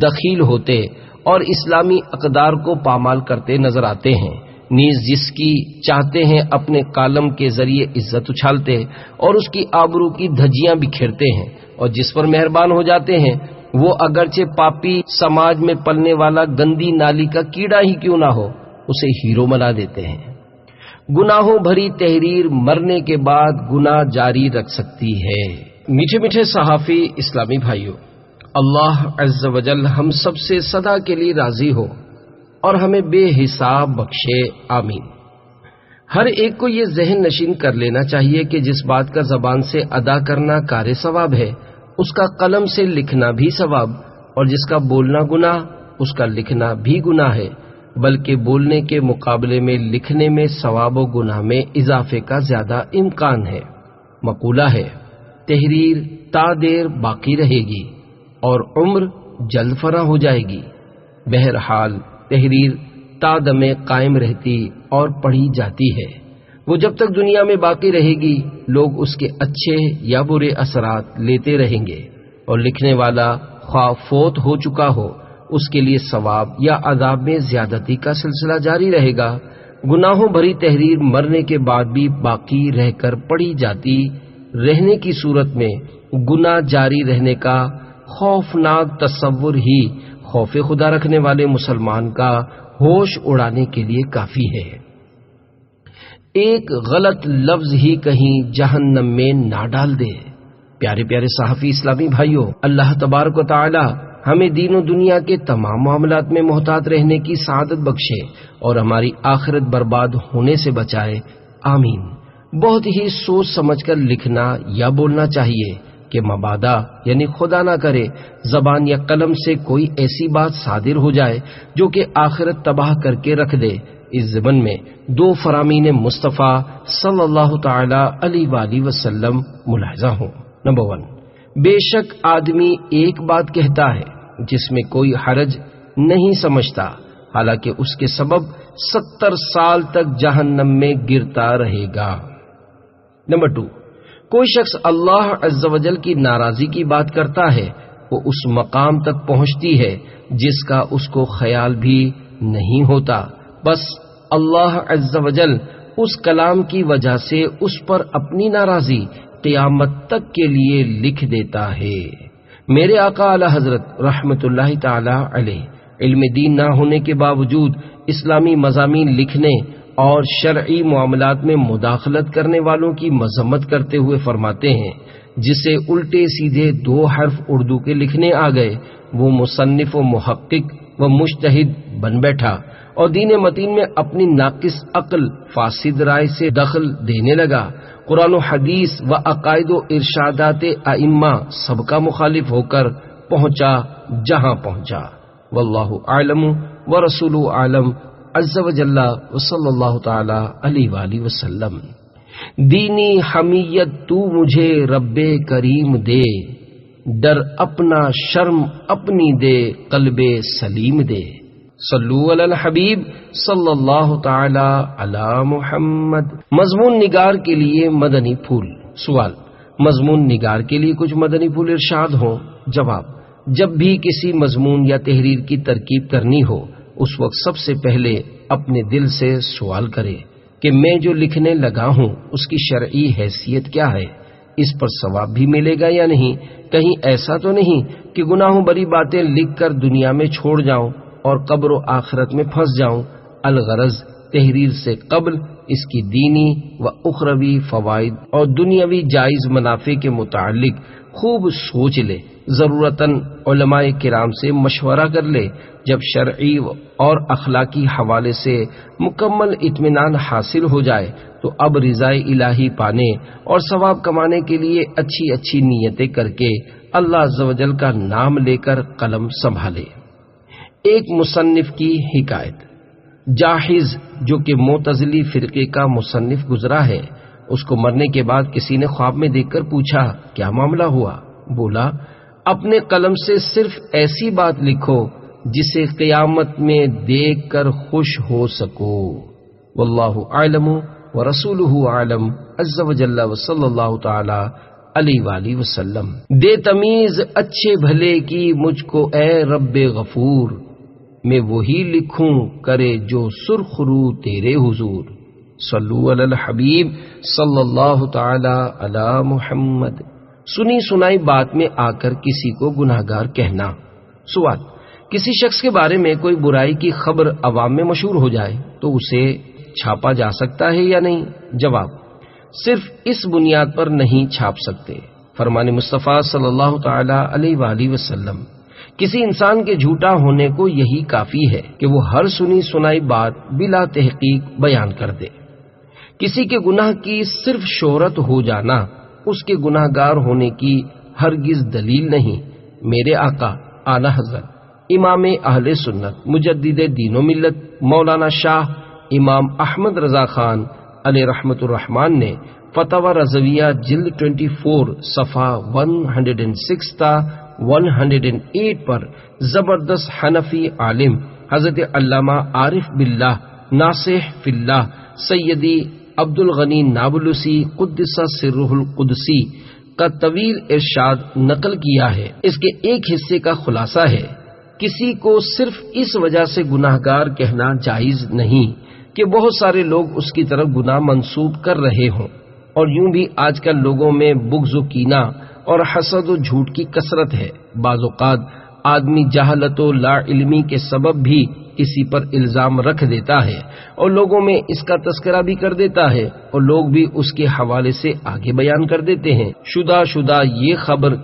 [SPEAKER 1] دخیل ہوتے اور اسلامی اقدار کو پامال کرتے نظر آتے ہیں، نیز جس کی چاہتے ہیں اپنے کالم کے ذریعے عزت اچھالتے اور اس کی آبرو کی دھجیاں بکھیرتے ہیں، اور جس پر مہربان ہو جاتے ہیں وہ اگرچہ پاپی سماج میں پلنے والا گندی نالی کا کیڑا ہی کیوں نہ ہو اسے ہیرو بنا دیتے ہیں۔ گناہوں بھری تحریر مرنے کے بعد گناہ جاری رکھ سکتی ہے۔ میٹھے میٹھے صحافی اسلامی بھائیوں، اللہ عز و جل ہم سب سے سدا کے لیے راضی ہو اور ہمیں بے حساب بخشے، آمین۔ ہر ایک کو یہ ذہن نشین کر لینا چاہیے کہ جس بات کا زبان سے ادا کرنا کار ثواب ہے، اس کا قلم سے لکھنا بھی ثواب، اور جس کا بولنا گناہ اس کا لکھنا بھی گناہ ہے، بلکہ بولنے کے مقابلے میں لکھنے میں ثواب و گناہ میں اضافے کا زیادہ امکان ہے۔ مقولہ ہے، تحریر تا دیر باقی رہے گی اور عمر جلد فنا ہو جائے گی۔ بہرحال تحریر تا دمے قائم رہتی اور پڑھی جاتی ہے، وہ جب تک دنیا میں باقی رہے گی لوگ اس کے اچھے یا برے اثرات لیتے رہیں گے، اور لکھنے والا خواہ فوت ہو چکا ہو اس کے لیے ثواب یا عذاب میں زیادتی کا سلسلہ جاری رہے گا۔ گناہوں بھری تحریر مرنے کے بعد بھی باقی رہ کر پڑھی جاتی رہنے کی صورت میں گناہ جاری رہنے کا خوفناک تصور ہی خوف خدا رکھنے والے مسلمان کا ہوش اڑانے کے لیے کافی ہے۔ ایک غلط لفظ ہی کہیں جہنم میں نہ ڈال دے۔ پیارے پیارے صحافی اسلامی بھائیوں، اللہ تبارک و تعالی ہمیں دین و دنیا کے تمام معاملات میں محتاط رہنے کی سعادت بخشے اور ہماری آخرت برباد ہونے سے بچائے، آمین۔ بہت ہی سوچ سمجھ کر لکھنا یا بولنا چاہیے کہ مبادا یعنی خدا نہ کرے زبان یا قلم سے کوئی ایسی بات صادر ہو جائے جو کہ آخرت تباہ کر کے رکھ دے۔ اس ضمن میں دو فرامین مصطفیٰ صلی اللہ تعالی علیہ وآلہ وسلم ملاحظہ ہوں۔ نمبر 1، بے شک آدمی ایک بات کہتا ہے جس میں کوئی حرج نہیں سمجھتا، حالانکہ اس کے سبب 70 سال تک جہنم میں گرتا رہے گا۔ نمبر 2، کوئی شخص اللہ عز و جل کی ناراضی کی بات کرتا ہے، وہ اس مقام تک پہنچتی ہے جس کا اس کو خیال بھی نہیں ہوتا، بس اللہ عز و جل اس کلام کی وجہ سے اس پر اپنی ناراضی قیامت تک کے لیے لکھ دیتا ہے۔ میرے آقا اعلی حضرت رحمت اللہ تعالی علیہ علم دین نہ ہونے کے باوجود اسلامی مضامین لکھنے اور شرعی معاملات میں مداخلت کرنے والوں کی مذمت کرتے ہوئے فرماتے ہیں، جسے الٹے سیدھے 2 حرف اردو کے لکھنے آ گئے وہ مصنف و محقق و مجتہد بن بیٹھا اور دین متین میں اپنی ناقص عقل فاسد رائے سے دخل دینے لگا، قرآن و حدیث و عقائد و ارشادات ائمہ سب کا مخالف ہو کر پہنچا جہاں پہنچا۔ واللہ اعلم ورسول اعلم عز و جل وصلی اللہ تعالی علیہ وآلہ وسلم۔ دینی حمیت تو مجھے رب کریم دے، ڈر اپنا شرم اپنی دے، قلب سلیم دے۔ صلو علی الحبیب صلی اللہ تعالی علی محمد۔ مضمون نگار کے لیے مدنی پھول۔ سوال، مضمون نگار کے لیے کچھ مدنی پھول ارشاد ہوں؟ جواب، جب بھی کسی مضمون یا تحریر کی ترکیب کرنی ہو اس وقت سب سے پہلے اپنے دل سے سوال کرے کہ میں جو لکھنے لگا ہوں اس کی شرعی حیثیت کیا ہے، اس پر ثواب بھی ملے گا یا نہیں، کہیں ایسا تو نہیں کہ گناہوں بری باتیں لکھ کر دنیا میں چھوڑ جاؤں اور قبر و آخرت میں پھنس جاؤں۔ الغرض تحریر سے قبل اس کی دینی و اخروی فوائد اور دنیاوی جائز منافع کے متعلق خوب سوچ لے، ضرورتاً علماء کرام سے مشورہ کر لے۔ جب شرعی اور اخلاقی حوالے سے مکمل اطمینان حاصل ہو جائے تو اب رضائے الہی پانے اور ثواب کمانے کے لیے اچھی اچھی نیتیں کر کے اللہ عز و جل کا نام لے کر قلم سنبھالے۔ ایک مصنف کی حکایت۔ جاحظ جو کہ معتزلی فرقے کا مصنف گزرا ہے، اس کو مرنے کے بعد کسی نے خواب میں دیکھ کر پوچھا کیا معاملہ ہوا؟ بولا اپنے قلم سے صرف ایسی بات لکھو جسے قیامت میں دیکھ کر خوش ہو سکو۔ واللہ اعلم ورسولہ اعلم عز وجل وصلی اللہ تعالی علیہ وآلہ وسلم۔ دے تمیز اچھے بھلے کی مجھ کو اے رب غفور، میں وہی لکھوں کرے جو سرخ رو تیرے حضور۔ صلو علی الحبیب صلی اللہ تعالی علی محمد۔ سنی سنائی بات میں آ کر کسی کو گناہگار کہنا۔ سوال، کسی شخص کے بارے میں کوئی برائی کی خبر عوام میں مشہور ہو جائے تو اسے چھاپا جا سکتا ہے یا نہیں؟ جواب، صرف اس بنیاد پر نہیں چھاپ سکتے۔ فرمان مصطفیٰ صلی اللہ تعالی علیہ وآلہ وسلم، کسی انسان کے جھوٹا ہونے کو یہی کافی ہے کہ وہ ہر سنی سنائی بات بلا تحقیق بیان کر دے۔ کسی کے گناہ کی صرف شہرت ہو جانا اس کے گناہگار ہونے کی ہرگز دلیل نہیں۔ میرے آقا اعلی حضرت امام اہل سنت مجدد دین و ملت مولانا شاہ امام احمد رضا خان علیہ رحمت الرحمان نے فتاوی رضویہ جلد 24 صفحہ 106 تا 108 پر زبردست حنفی عالم حضرت علامہ عارف باللہ ناصح فی اللہ سیدی عبد الغنی نابلسی قدس سرہ القدسی کا طویل ارشاد نقل کیا ہے۔ اس کے ایک حصے کا خلاصہ ہے، کسی کو صرف اس وجہ سے گناہگار کہنا جائز نہیں کہ بہت سارے لوگ اس کی طرف گناہ منسوب کر رہے ہوں، اور یوں بھی آج کل لوگوں میں بغض و کینہ اور حسد و جھوٹ کی کثرت ہے۔ بعض اوقات آدمی جہالت و لا علمی کے سبب بھی کسی پر الزام رکھ دیتا ہے اور لوگوں میں اس کا تذکرہ بھی کر دیتا ہے، اور لوگ بھی اس کے حوالے سے آگے بیان کر دیتے ہیں۔ شدہ یہ خبر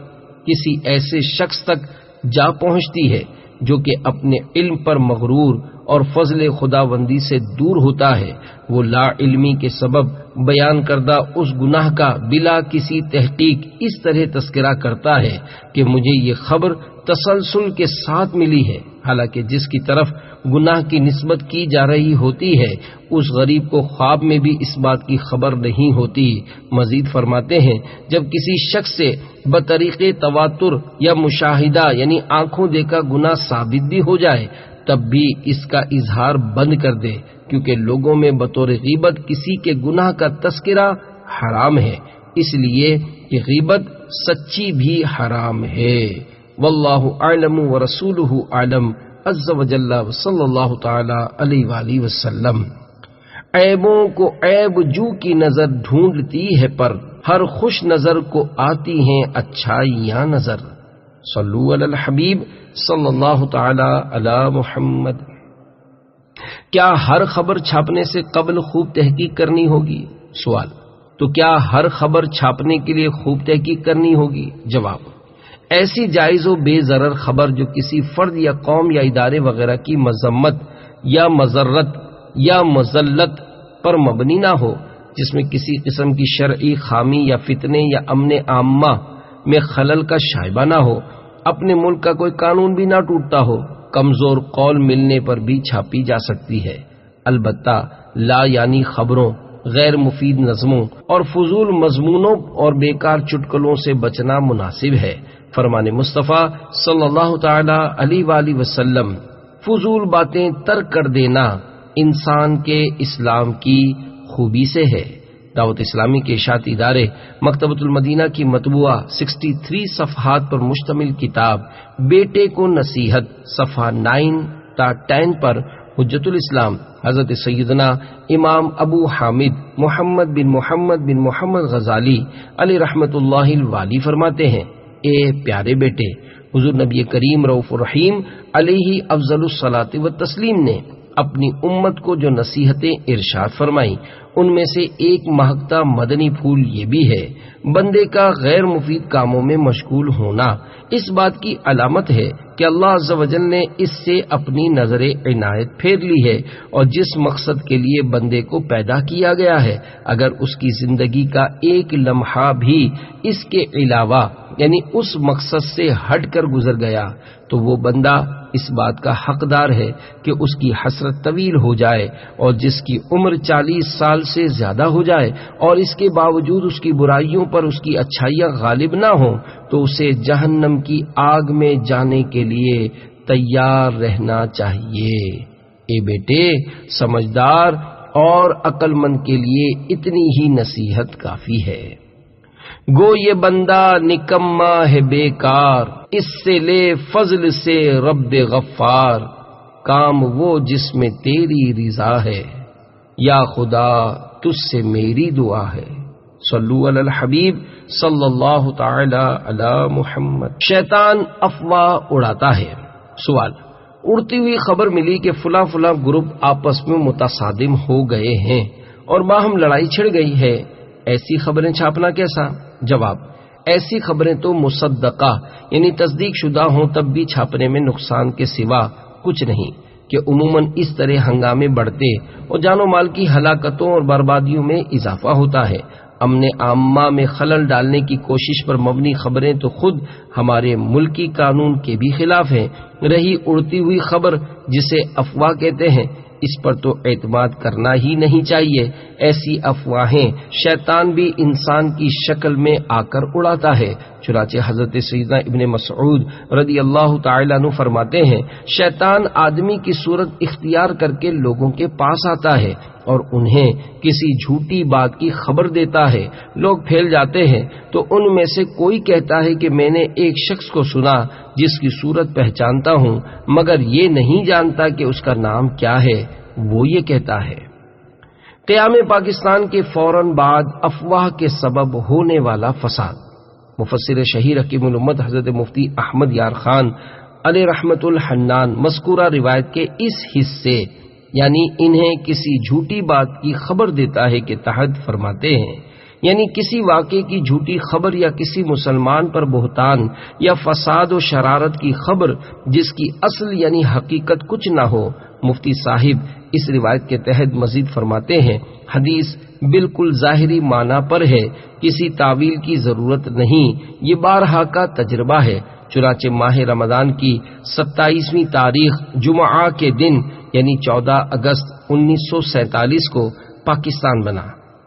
[SPEAKER 1] کسی ایسے شخص تک جا پہنچتی ہے جو کہ اپنے علم پر مغرور اور فضل خداوندی سے دور ہوتا ہے، وہ لا علمی کے سبب بیان کردہ اس گناہ کا بلا کسی تحقیق اس طرح تذکرہ کرتا ہے کہ مجھے یہ خبر تسلسل کے ساتھ ملی ہے، حالانکہ جس کی طرف گناہ کی نسبت کی جا رہی ہوتی ہے اس غریب کو خواب میں بھی اس بات کی خبر نہیں ہوتی۔ مزید فرماتے ہیں، جب کسی شخص سے بطریق تواتر یا مشاہدہ یعنی آنکھوں دیکھا گناہ ثابت بھی ہو جائے تب بھی اس کا اظہار بند کر دے، کیونکہ لوگوں میں بطور غیبت کسی کے گناہ کا تذکرہ حرام ہے، اس لیے کہ غیبت سچی بھی حرام ہے۔ واللہ اعلم ورسولہ اعلم عز وجل صلی اللہ تعالی علیہ وآلہ وسلم۔ عیبوں کو عیب جو کی نظر ڈھونڈتی ہے پر ہر خوش نظر کو آتی ہیں اچھائیاں نظر۔ صلو علی الحبیب صلی اللہ تعالی علی محمد۔ کیا ہر خبر چھاپنے سے قبل خوب تحقیق کرنی ہوگی؟ سوال، تو کیا ہر خبر چھاپنے کے لیے خوب تحقیق کرنی ہوگی؟ جواب، ایسی جائز و بے ضرر خبر جو کسی فرد یا قوم یا ادارے وغیرہ کی مذمت یا مضرت یا مذلت پر مبنی نہ ہو، جس میں کسی قسم کی شرعی خامی یا فتنے یا امن عامہ میں خلل کا شائبہ نہ ہو، اپنے ملک کا کوئی قانون بھی نہ ٹوٹتا ہو، کمزور قول ملنے پر بھی چھاپی جا سکتی ہے۔ البتہ لا یعنی خبروں، غیر مفید نظموں اور فضول مضمونوں اور بیکار چٹکلوں سے بچنا مناسب ہے۔ فرمان مصطفیٰ صلی اللہ تعالی علیہ وآلہ وسلم، فضول باتیں ترک کر دینا انسان کے اسلام کی خوبی سے ہے۔ دعوت اسلامی کے اشاعتی ادارے مکتبۃ المدینہ کی مطبوعہ 63 صفحات پر مشتمل کتاب بیٹے کو نصیحت صفحہ 9 تا 10 پر حجت الاسلام حضرت سیدنا امام ابو حامد محمد بن محمد غزالی علیہ رحمت اللہ الوالی فرماتے ہیں، اے پیارے بیٹے، حضور نبی کریم رؤوف الرحیم علیہ افضل الصلاۃ والتسلیم نے اپنی امت کو جو نصیحتیں ارشاد فرمائیں ان میں سے ایک مہکتا مدنی پھول یہ بھی ہے، بندے کا غیر مفید کاموں میں مشغول ہونا اس بات کی علامت ہے کہ اللہ عز و جل نے اس سے اپنی نظر عنایت پھیر لی ہے، اور جس مقصد کے لیے بندے کو پیدا کیا گیا ہے اگر اس کی زندگی کا ایک لمحہ بھی اس کے علاوہ یعنی اس مقصد سے ہٹ کر گزر گیا تو وہ بندہ اس بات کا حقدار ہے کہ اس کی حسرت طویل ہو جائے، اور جس کی عمر 40 سال سے زیادہ ہو جائے اور اس کے باوجود اس کی برائیوں پر اس کی اچھائیاں غالب نہ ہوں، تو اسے جہنم کی آگ میں جانے کے لیے تیار رہنا چاہیے۔ اے بیٹے، سمجھدار اور عقل مند کے لیے اتنی ہی نصیحت کافی ہے۔ گو یہ بندہ نکما ہے بیکار، اس سے لے فضل سے رب غفار، کام وہ جس میں تیری رضا ہے، یا خدا تجھ سے میری دعا ہے۔ صلو علی الحبیب صلی اللہ تعالی علی محمد۔ شیطان افواہ اڑاتا ہے۔ سوال: اڑتی ہوئی خبر ملی کہ فلاں فلاں گروپ آپس میں متصادم ہو گئے ہیں اور باہم لڑائی چھڑ گئی ہے، ایسی خبریں چھاپنا کیسا؟ جواب: ایسی خبریں تو مصدقہ یعنی تصدیق شدہ ہوں تب بھی چھاپنے میں نقصان کے سوا کچھ نہیں، کہ عموماً اس طرح ہنگامے بڑھتے اور جان و مال کی ہلاکتوں اور بربادیوں میں اضافہ ہوتا ہے۔ امن عامہ میں خلل ڈالنے کی کوشش پر مبنی خبریں تو خود ہمارے ملکی قانون کے بھی خلاف ہیں۔ رہی اڑتی ہوئی خبر جسے افواہ کہتے ہیں، اس پر تو اعتماد کرنا ہی نہیں چاہیے۔ ایسی افواہیں شیطان بھی انسان کی شکل میں آ کر اڑاتا ہے۔ چنانچہ حضرت سیدنا ابن مسعود رضی اللہ تعالیٰ عنہ فرماتے ہیں، شیطان آدمی کی صورت اختیار کر کے لوگوں کے پاس آتا ہے اور انہیں کسی جھوٹی بات کی خبر دیتا ہے۔ لوگ پھیل جاتے ہیں تو ان میں سے کوئی کہتا ہے کہ میں نے ایک شخص کو سنا جس کی صورت پہچانتا ہوں، مگر یہ نہیں جانتا کہ اس کا نام کیا ہے۔ وہ یہ کہتا ہے۔ قیام پاکستان کے فوراً بعد افواہ کے سبب ہونے والا فساد۔ مفسر شہیر حکیم الامت حضرت مفتی احمد یار خان علیہ رحمت الحنان مذکورہ روایت کے اس حصے یعنی انہیں کسی جھوٹی بات کی خبر دیتا ہے کہ تحت فرماتے ہیں، یعنی کسی واقعے کی جھوٹی خبر یا کسی مسلمان پر بہتان یا فساد و شرارت کی خبر جس کی اصل یعنی حقیقت کچھ نہ ہو۔ مفتی صاحب اس روایت کے تحت مزید فرماتے ہیں، حدیث بالکل ظاہری معنی پر ہے، کسی تعویل کی ضرورت نہیں، یہ بارہا کا تجربہ ہے۔ چنانچہ ماہ رمضان کی 27ویں تاریخ جمعہ کے دن یعنی 14 اگست 1947 کو پاکستان بنا۔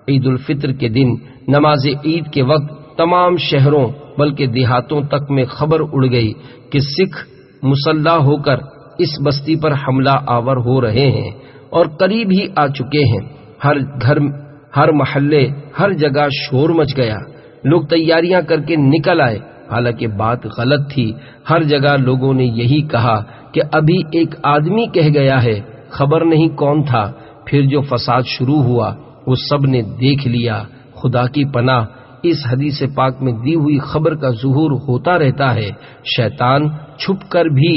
[SPEAKER 1] عید الفطر کے دن نماز عید کے وقت تمام شہروں بلکہ دیہاتوں تک میں خبر اڑ گئی کہ سکھ مسلح ہو کر اس بستی پر حملہ آور ہو رہے ہیں اور قریب ہی آ چکے ہیں۔ ہر گھر، ہر محلے، ہر جگہ شور مچ گیا۔ لوگ تیاریاں کر کے نکل آئے، حالانکہ بات غلط تھی۔ ہر جگہ لوگوں نے یہی کہا کہ ابھی ایک آدمی کہہ گیا ہے، خبر نہیں کون تھا۔ پھر جو فساد شروع ہوا وہ سب نے دیکھ لیا۔ خدا کی پناہ، اس حدیث پاک میں دی ہوئی خبر کا ظہور ہوتا رہتا ہے۔ شیطان چھپ کر بھی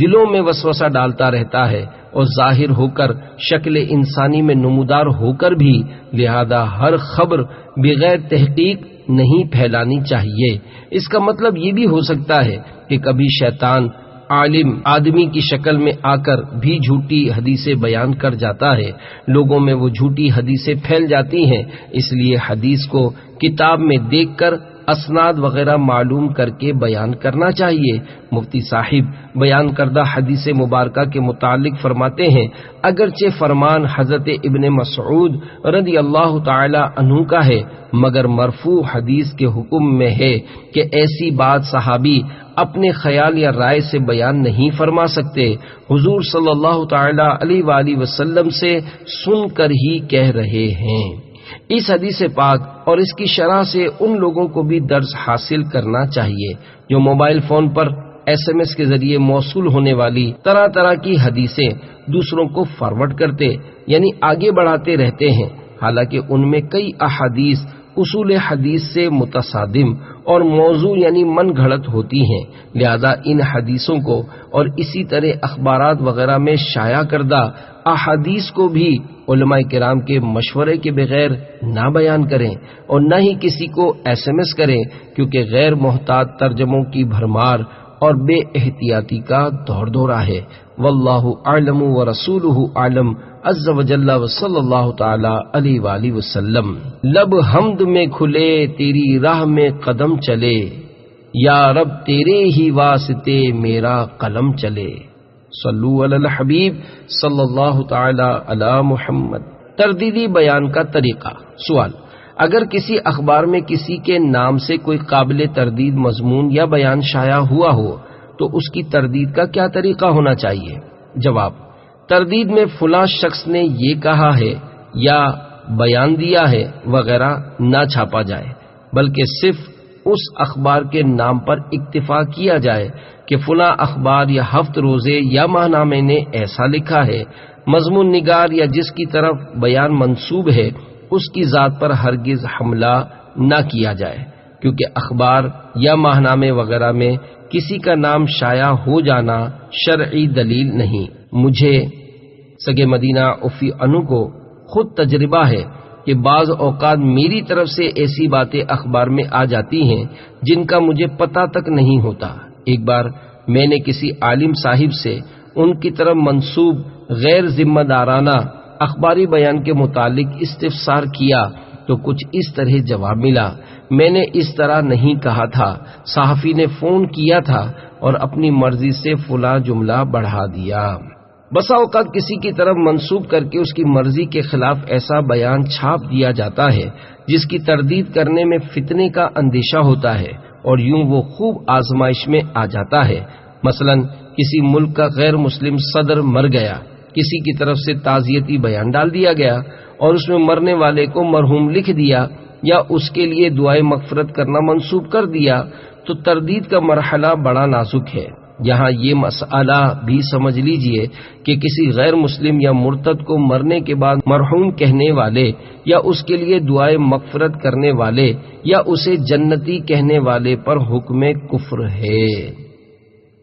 [SPEAKER 1] دلوں میں وسوسہ ڈالتا رہتا ہے اور ظاہر ہو کر شکل انسانی میں نمودار ہو کر بھی، لہذا ہر خبر بغیر تحقیق نہیں پھیلانی چاہیے۔ اس کا مطلب یہ بھی ہو سکتا ہے کہ کبھی شیطان عالم آدمی کی شکل میں آ کر بھی جھوٹی حدیثیں بیان کر جاتا ہے۔ لوگوں میں وہ جھوٹی حدیثیں پھیل جاتی ہیں، اس لیے حدیث کو کتاب میں دیکھ کر اسناد وغیرہ معلوم کر کے بیان کرنا چاہیے۔ مفتی صاحب بیان کردہ حدیث مبارکہ کے متعلق فرماتے ہیں، اگرچہ فرمان حضرت ابن مسعود رضی اللہ تعالی عنہ کا ہے، مگر مرفوع حدیث کے حکم میں ہے کہ ایسی بات صحابی اپنے خیال یا رائے سے بیان نہیں فرما سکتے، حضور صلی اللہ تعالی علیہ وآلہ وسلم سے سن کر ہی کہہ رہے ہیں۔ اس حدیث پاک اور اس کی شرح سے ان لوگوں کو بھی درس حاصل کرنا چاہیے جو موبائل فون پر SMS کے ذریعے موصول ہونے والی طرح طرح کی حدیثیں دوسروں کو فارورڈ کرتے یعنی آگے بڑھاتے رہتے ہیں، حالانکہ ان میں کئی احادیث اصول حدیث سے متصادم اور موضوع یعنی من گھڑت ہوتی ہیں۔ لہذا ان حدیثوں کو اور اسی طرح اخبارات وغیرہ میں شائع کردہ احادیث کو بھی علماء کرام کے مشورے کے بغیر نہ بیان کریں اور نہ ہی کسی کو SMS کریں، کیونکہ غیر محتاط ترجموں کی بھرمار اور بے احتیاطی کا دور دورہ ہے۔ واللہ اعلم ورسولہ اعلم عز وجل وصلی اللہ تعالی علیہ وآلہ وسلم۔ لب حمد میں کھلے تیری راہ میں قدم چلے، یا رب تیرے ہی واسطے میرا قلم چلے۔ صلو علی الحبیب صلی اللہ تعالی علی محمد۔ تردیدی بیان کا طریقہ۔ سوال: اگر کسی اخبار میں کسی کے نام سے کوئی قابل تردید مضمون یا بیان شائع ہوا ہو تو اس کی تردید کا کیا طریقہ ہونا چاہیے؟ جواب: تردید میں فلاں شخص نے یہ کہا ہے یا بیان دیا ہے وغیرہ نہ چھاپا جائے، بلکہ صرف اس اخبار کے نام پر اکتفا کیا جائے کہ فلاں اخبار یا ہفت روزے یا ماہنامے نے ایسا لکھا ہے۔ مضمون نگار یا جس کی طرف بیان منسوب ہے اس کی ذات پر ہرگز حملہ نہ کیا جائے، کیونکہ اخبار یا ماہنامے وغیرہ میں کسی کا نام شائع ہو جانا شرعی دلیل نہیں۔ مجھے سگے مدینہ افی انو کو خود تجربہ ہے کہ بعض اوقات میری طرف سے ایسی باتیں اخبار میں آ جاتی ہیں جن کا مجھے پتہ تک نہیں ہوتا۔ ایک بار میں نے کسی عالم صاحب سے ان کی طرف منسوب غیر ذمہ دارانہ اخباری بیان کے متعلق استفسار کیا تو کچھ اس طرح جواب ملا: میں نے اس طرح نہیں کہا تھا، صحافی نے فون کیا تھا اور اپنی مرضی سے فلاں جملہ بڑھا دیا۔ بسا اوقات کسی کی طرف منسوب کر کے اس کی مرضی کے خلاف ایسا بیان چھاپ دیا جاتا ہے جس کی تردید کرنے میں فتنے کا اندیشہ ہوتا ہے اور یوں وہ خوب آزمائش میں آ جاتا ہے۔ مثلا کسی ملک کا غیر مسلم صدر مر گیا، کسی کی طرف سے تعزیتی بیان ڈال دیا گیا اور اس میں مرنے والے کو مرحوم لکھ دیا یا اس کے لیے دعائے مغفرت کرنا منسوب کر دیا، تو تردید کا مرحلہ بڑا نازک ہے۔ یہاں یہ مسئلہ بھی سمجھ لیجئے کہ کسی غیر مسلم یا مرتد کو مرنے کے بعد مرحوم کہنے والے یا اس کے لیے دعائے مغفرت کرنے والے یا اسے جنتی کہنے والے پر حکم کفر ہے۔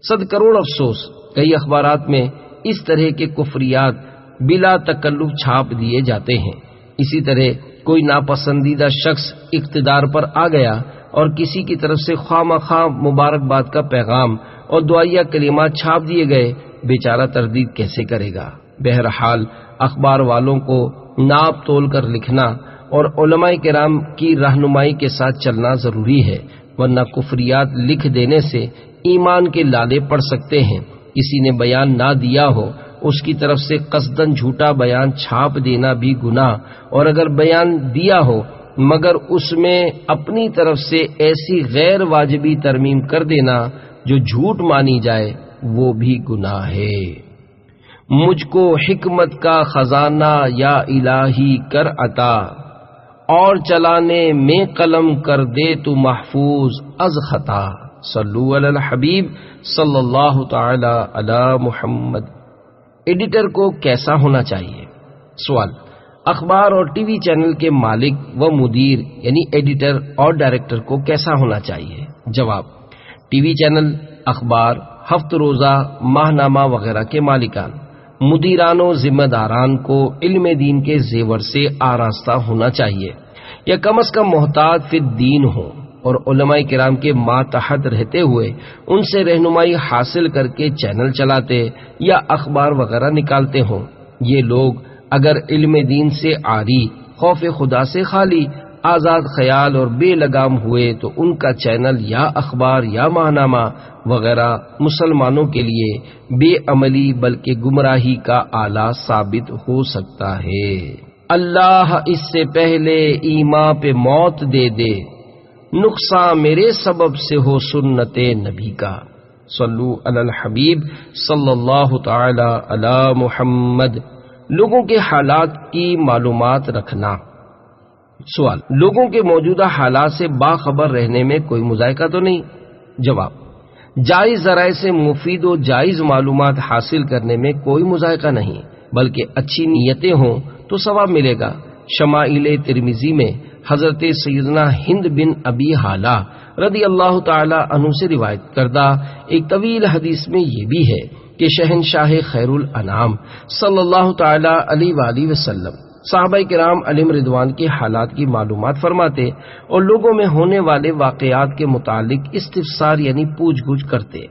[SPEAKER 1] صد کروڑ افسوس، کئی اخبارات میں اس طرح کے کفریات بلا تکلف چھاپ دیے جاتے ہیں۔ اسی طرح کوئی ناپسندیدہ شخص اقتدار پر آ گیا اور کسی کی طرف سے خواہ مخواہ مبارکباد کا پیغام اور دعائیہ کلمات چھاپ دیے گئے، بیچارہ تردید کیسے کرے گا؟ بہرحال اخبار والوں کو ناپ تول کر لکھنا اور علماء کرام کی رہنمائی کے ساتھ چلنا ضروری ہے، ورنہ کفریات لکھ دینے سے ایمان کے لالے پڑ سکتے ہیں۔ کسی نے بیان نہ دیا ہو، اس کی طرف سے قصداً جھوٹا بیان چھاپ دینا بھی گناہ، اور اگر بیان دیا ہو مگر اس میں اپنی طرف سے ایسی غیر واجبی ترمیم کر دینا جو جھوٹ مانی جائے، وہ بھی گناہ ہے۔ مجھ کو حکمت کا خزانہ یا الہی کر عطا، اور چلانے میں قلم کر دے تو محفوظ از خطا۔ صلو علی الحبیب صلی اللہ تعالی علی محمد۔ ایڈیٹر کو کیسا ہونا چاہیے؟ سوال: اخبار اور ٹی وی چینل کے مالک و مدیر یعنی ایڈیٹر اور ڈائریکٹر کو کیسا ہونا چاہیے؟ جواب: ٹی وی چینل، اخبار، ہفت روزہ، ماہنامہ وغیرہ کے مالکان، مدیران و ذمہ داران کو علم دین کے زیور سے آراستہ ہونا چاہیے، یا کم از کم محتاط فی الدین ہوں اور علماء کرام کے ماتحت رہتے ہوئے ان سے رہنمائی حاصل کر کے چینل چلاتے یا اخبار وغیرہ نکالتے ہوں۔ یہ لوگ اگر علم دین سے عاری، خوف خدا سے خالی، آزاد خیال اور بے لگام ہوئے تو ان کا چینل یا اخبار یا ماہنامہ وغیرہ مسلمانوں کے لیے بے عملی بلکہ گمراہی کا آلہ ثابت ہو سکتا ہے۔ اللہ اس سے پہلے ایمان پہ موت دے دے، نقصان میرے سبب سے ہو سنت نبی کا۔ صلو علی الحبیب صلی اللہ تعالی علی محمد۔ لوگوں کے حالات کی معلومات رکھنا۔ سوال: لوگوں کے موجودہ حالات سے باخبر رہنے میں کوئی مذائقہ تو نہیں؟ جواب: جائز ذرائع سے مفید و جائز معلومات حاصل کرنے میں کوئی مذائقہ نہیں، بلکہ اچھی نیتیں ہوں تو ثواب ملے گا۔ شمائل ترمذی میں حضرت سیدنا ہند بن ابی حالہ رضی اللہ تعالی عنہ سے روایت کردہ ایک طویل حدیث میں یہ بھی ہے کہ شہنشاہ خیر الانام صلی اللہ تعالی علیہ وآلہ وسلم صحابہ کرام علیہم رضوان کے حالات کی معلومات فرماتے اور لوگوں میں ہونے والے واقعات کے متعلق استفسار یعنی پوچھ گچھ کرتے۔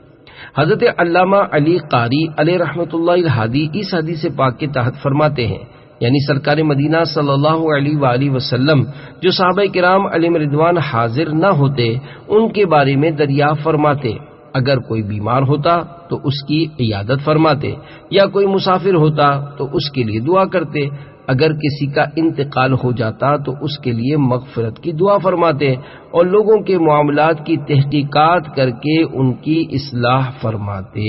[SPEAKER 1] حضرت علامہ علی قاری علیہ رحمۃ اللہ الہادی اس حدیث پاک کے تحت فرماتے ہیں، یعنی سرکار مدینہ صلی اللہ علیہ وآلہ وسلم جو صحابہ کرام علیہم رضوان حاضر نہ ہوتے ان کے بارے میں دریافت فرماتے اگر کوئی بیمار ہوتا تو اس کی عیادت فرماتے، یا کوئی مسافر ہوتا تو اس کے لیے دعا کرتے، اگر کسی کا انتقال ہو جاتا تو اس کے لیے مغفرت کی دعا فرماتے، اور لوگوں کے معاملات کی تحقیقات کر کے ان کی اصلاح فرماتے۔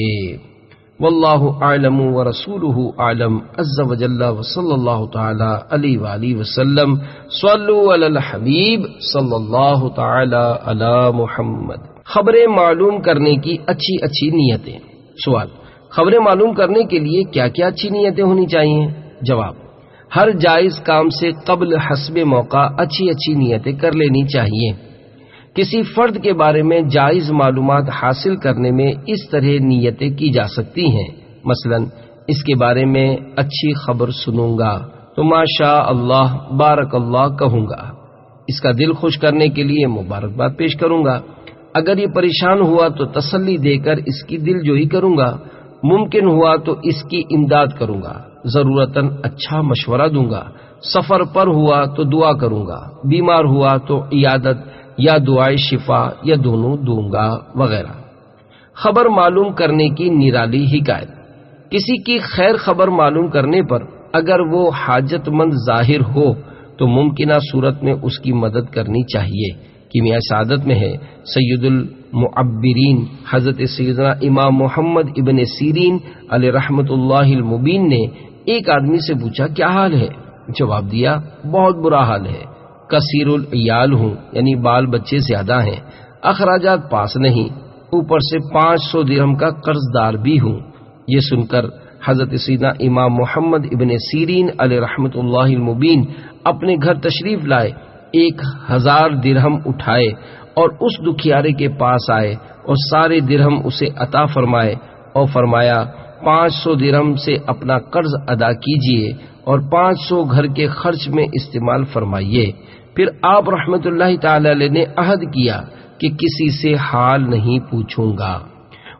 [SPEAKER 1] واللہ اعلم ورسولہ اعلم عز وجل وصلی اللہ تعالی علیہ وآلہ وسلم۔ صلوا علی الحبیب صلی اللہ تعالی علی محمد۔ خبریں معلوم کرنے کی اچھی نیتیں۔ سوال: خبریں معلوم کرنے کے لیے کیا کیا اچھی نیتیں ہونی چاہیے؟ جواب: ہر جائز کام سے قبل حسب موقع اچھی نیتیں کر لینی چاہیے۔ کسی فرد کے بارے میں جائز معلومات حاصل کرنے میں اس طرح نیتیں کی جا سکتی ہیں، مثلا اس کے بارے میں اچھی خبر سنوں گا تو ماشاء اللہ بارک اللہ کہوں گا، اس کا دل خوش کرنے کے لیے مبارکباد پیش کروں گا، اگر یہ پریشان ہوا تو تسلی دے کر اس کی دل جوئی کروں گا، ممکن ہوا تو اس کی امداد کروں گا، ضرورتاً اچھا مشورہ دوں گا، سفر پر ہوا تو دعا کروں گا، بیمار ہوا تو عیادت یا دعائے شفا یا دونوں دوں گا وغیرہ۔ خبر معلوم کرنے کی نرالی حکایت: کسی کی خیر خبر معلوم کرنے پر اگر وہ حاجت مند ظاہر ہو تو ممکنہ صورت میں اس کی مدد کرنی چاہیے۔ کیمیا سعادت میں ہے سید المعبرین حضرت سیدنا امام محمد ابن سیرین علیہ رحمت اللہ المبین نے ایک آدمی سے پوچھا کیا حال ہے؟ جواب دیا بہت برا حال ہے، کثیر العیال ہوں، یعنی بال بچے زیادہ ہیں، اخراجات پاس نہیں، اوپر سے 500 درہم کا قرض دار بھی ہوں۔ یہ سن کر حضرت سیدنا امام محمد ابن سیرین علیہ رحمت اللہ المبین اپنے گھر تشریف لائے، 1000 درہم اٹھائے اور اس دکھیارے کے پاس آئے اور سارے درہم اسے عطا فرمائے اور فرمایا 500 درہم سے اپنا قرض ادا کیجئے اور 500 گھر کے خرچ میں استعمال فرمائیے۔ پھر آپ رحمت اللہ تعالی علیہ نے عہد کیا کہ کسی سے حال نہیں پوچھوں گا۔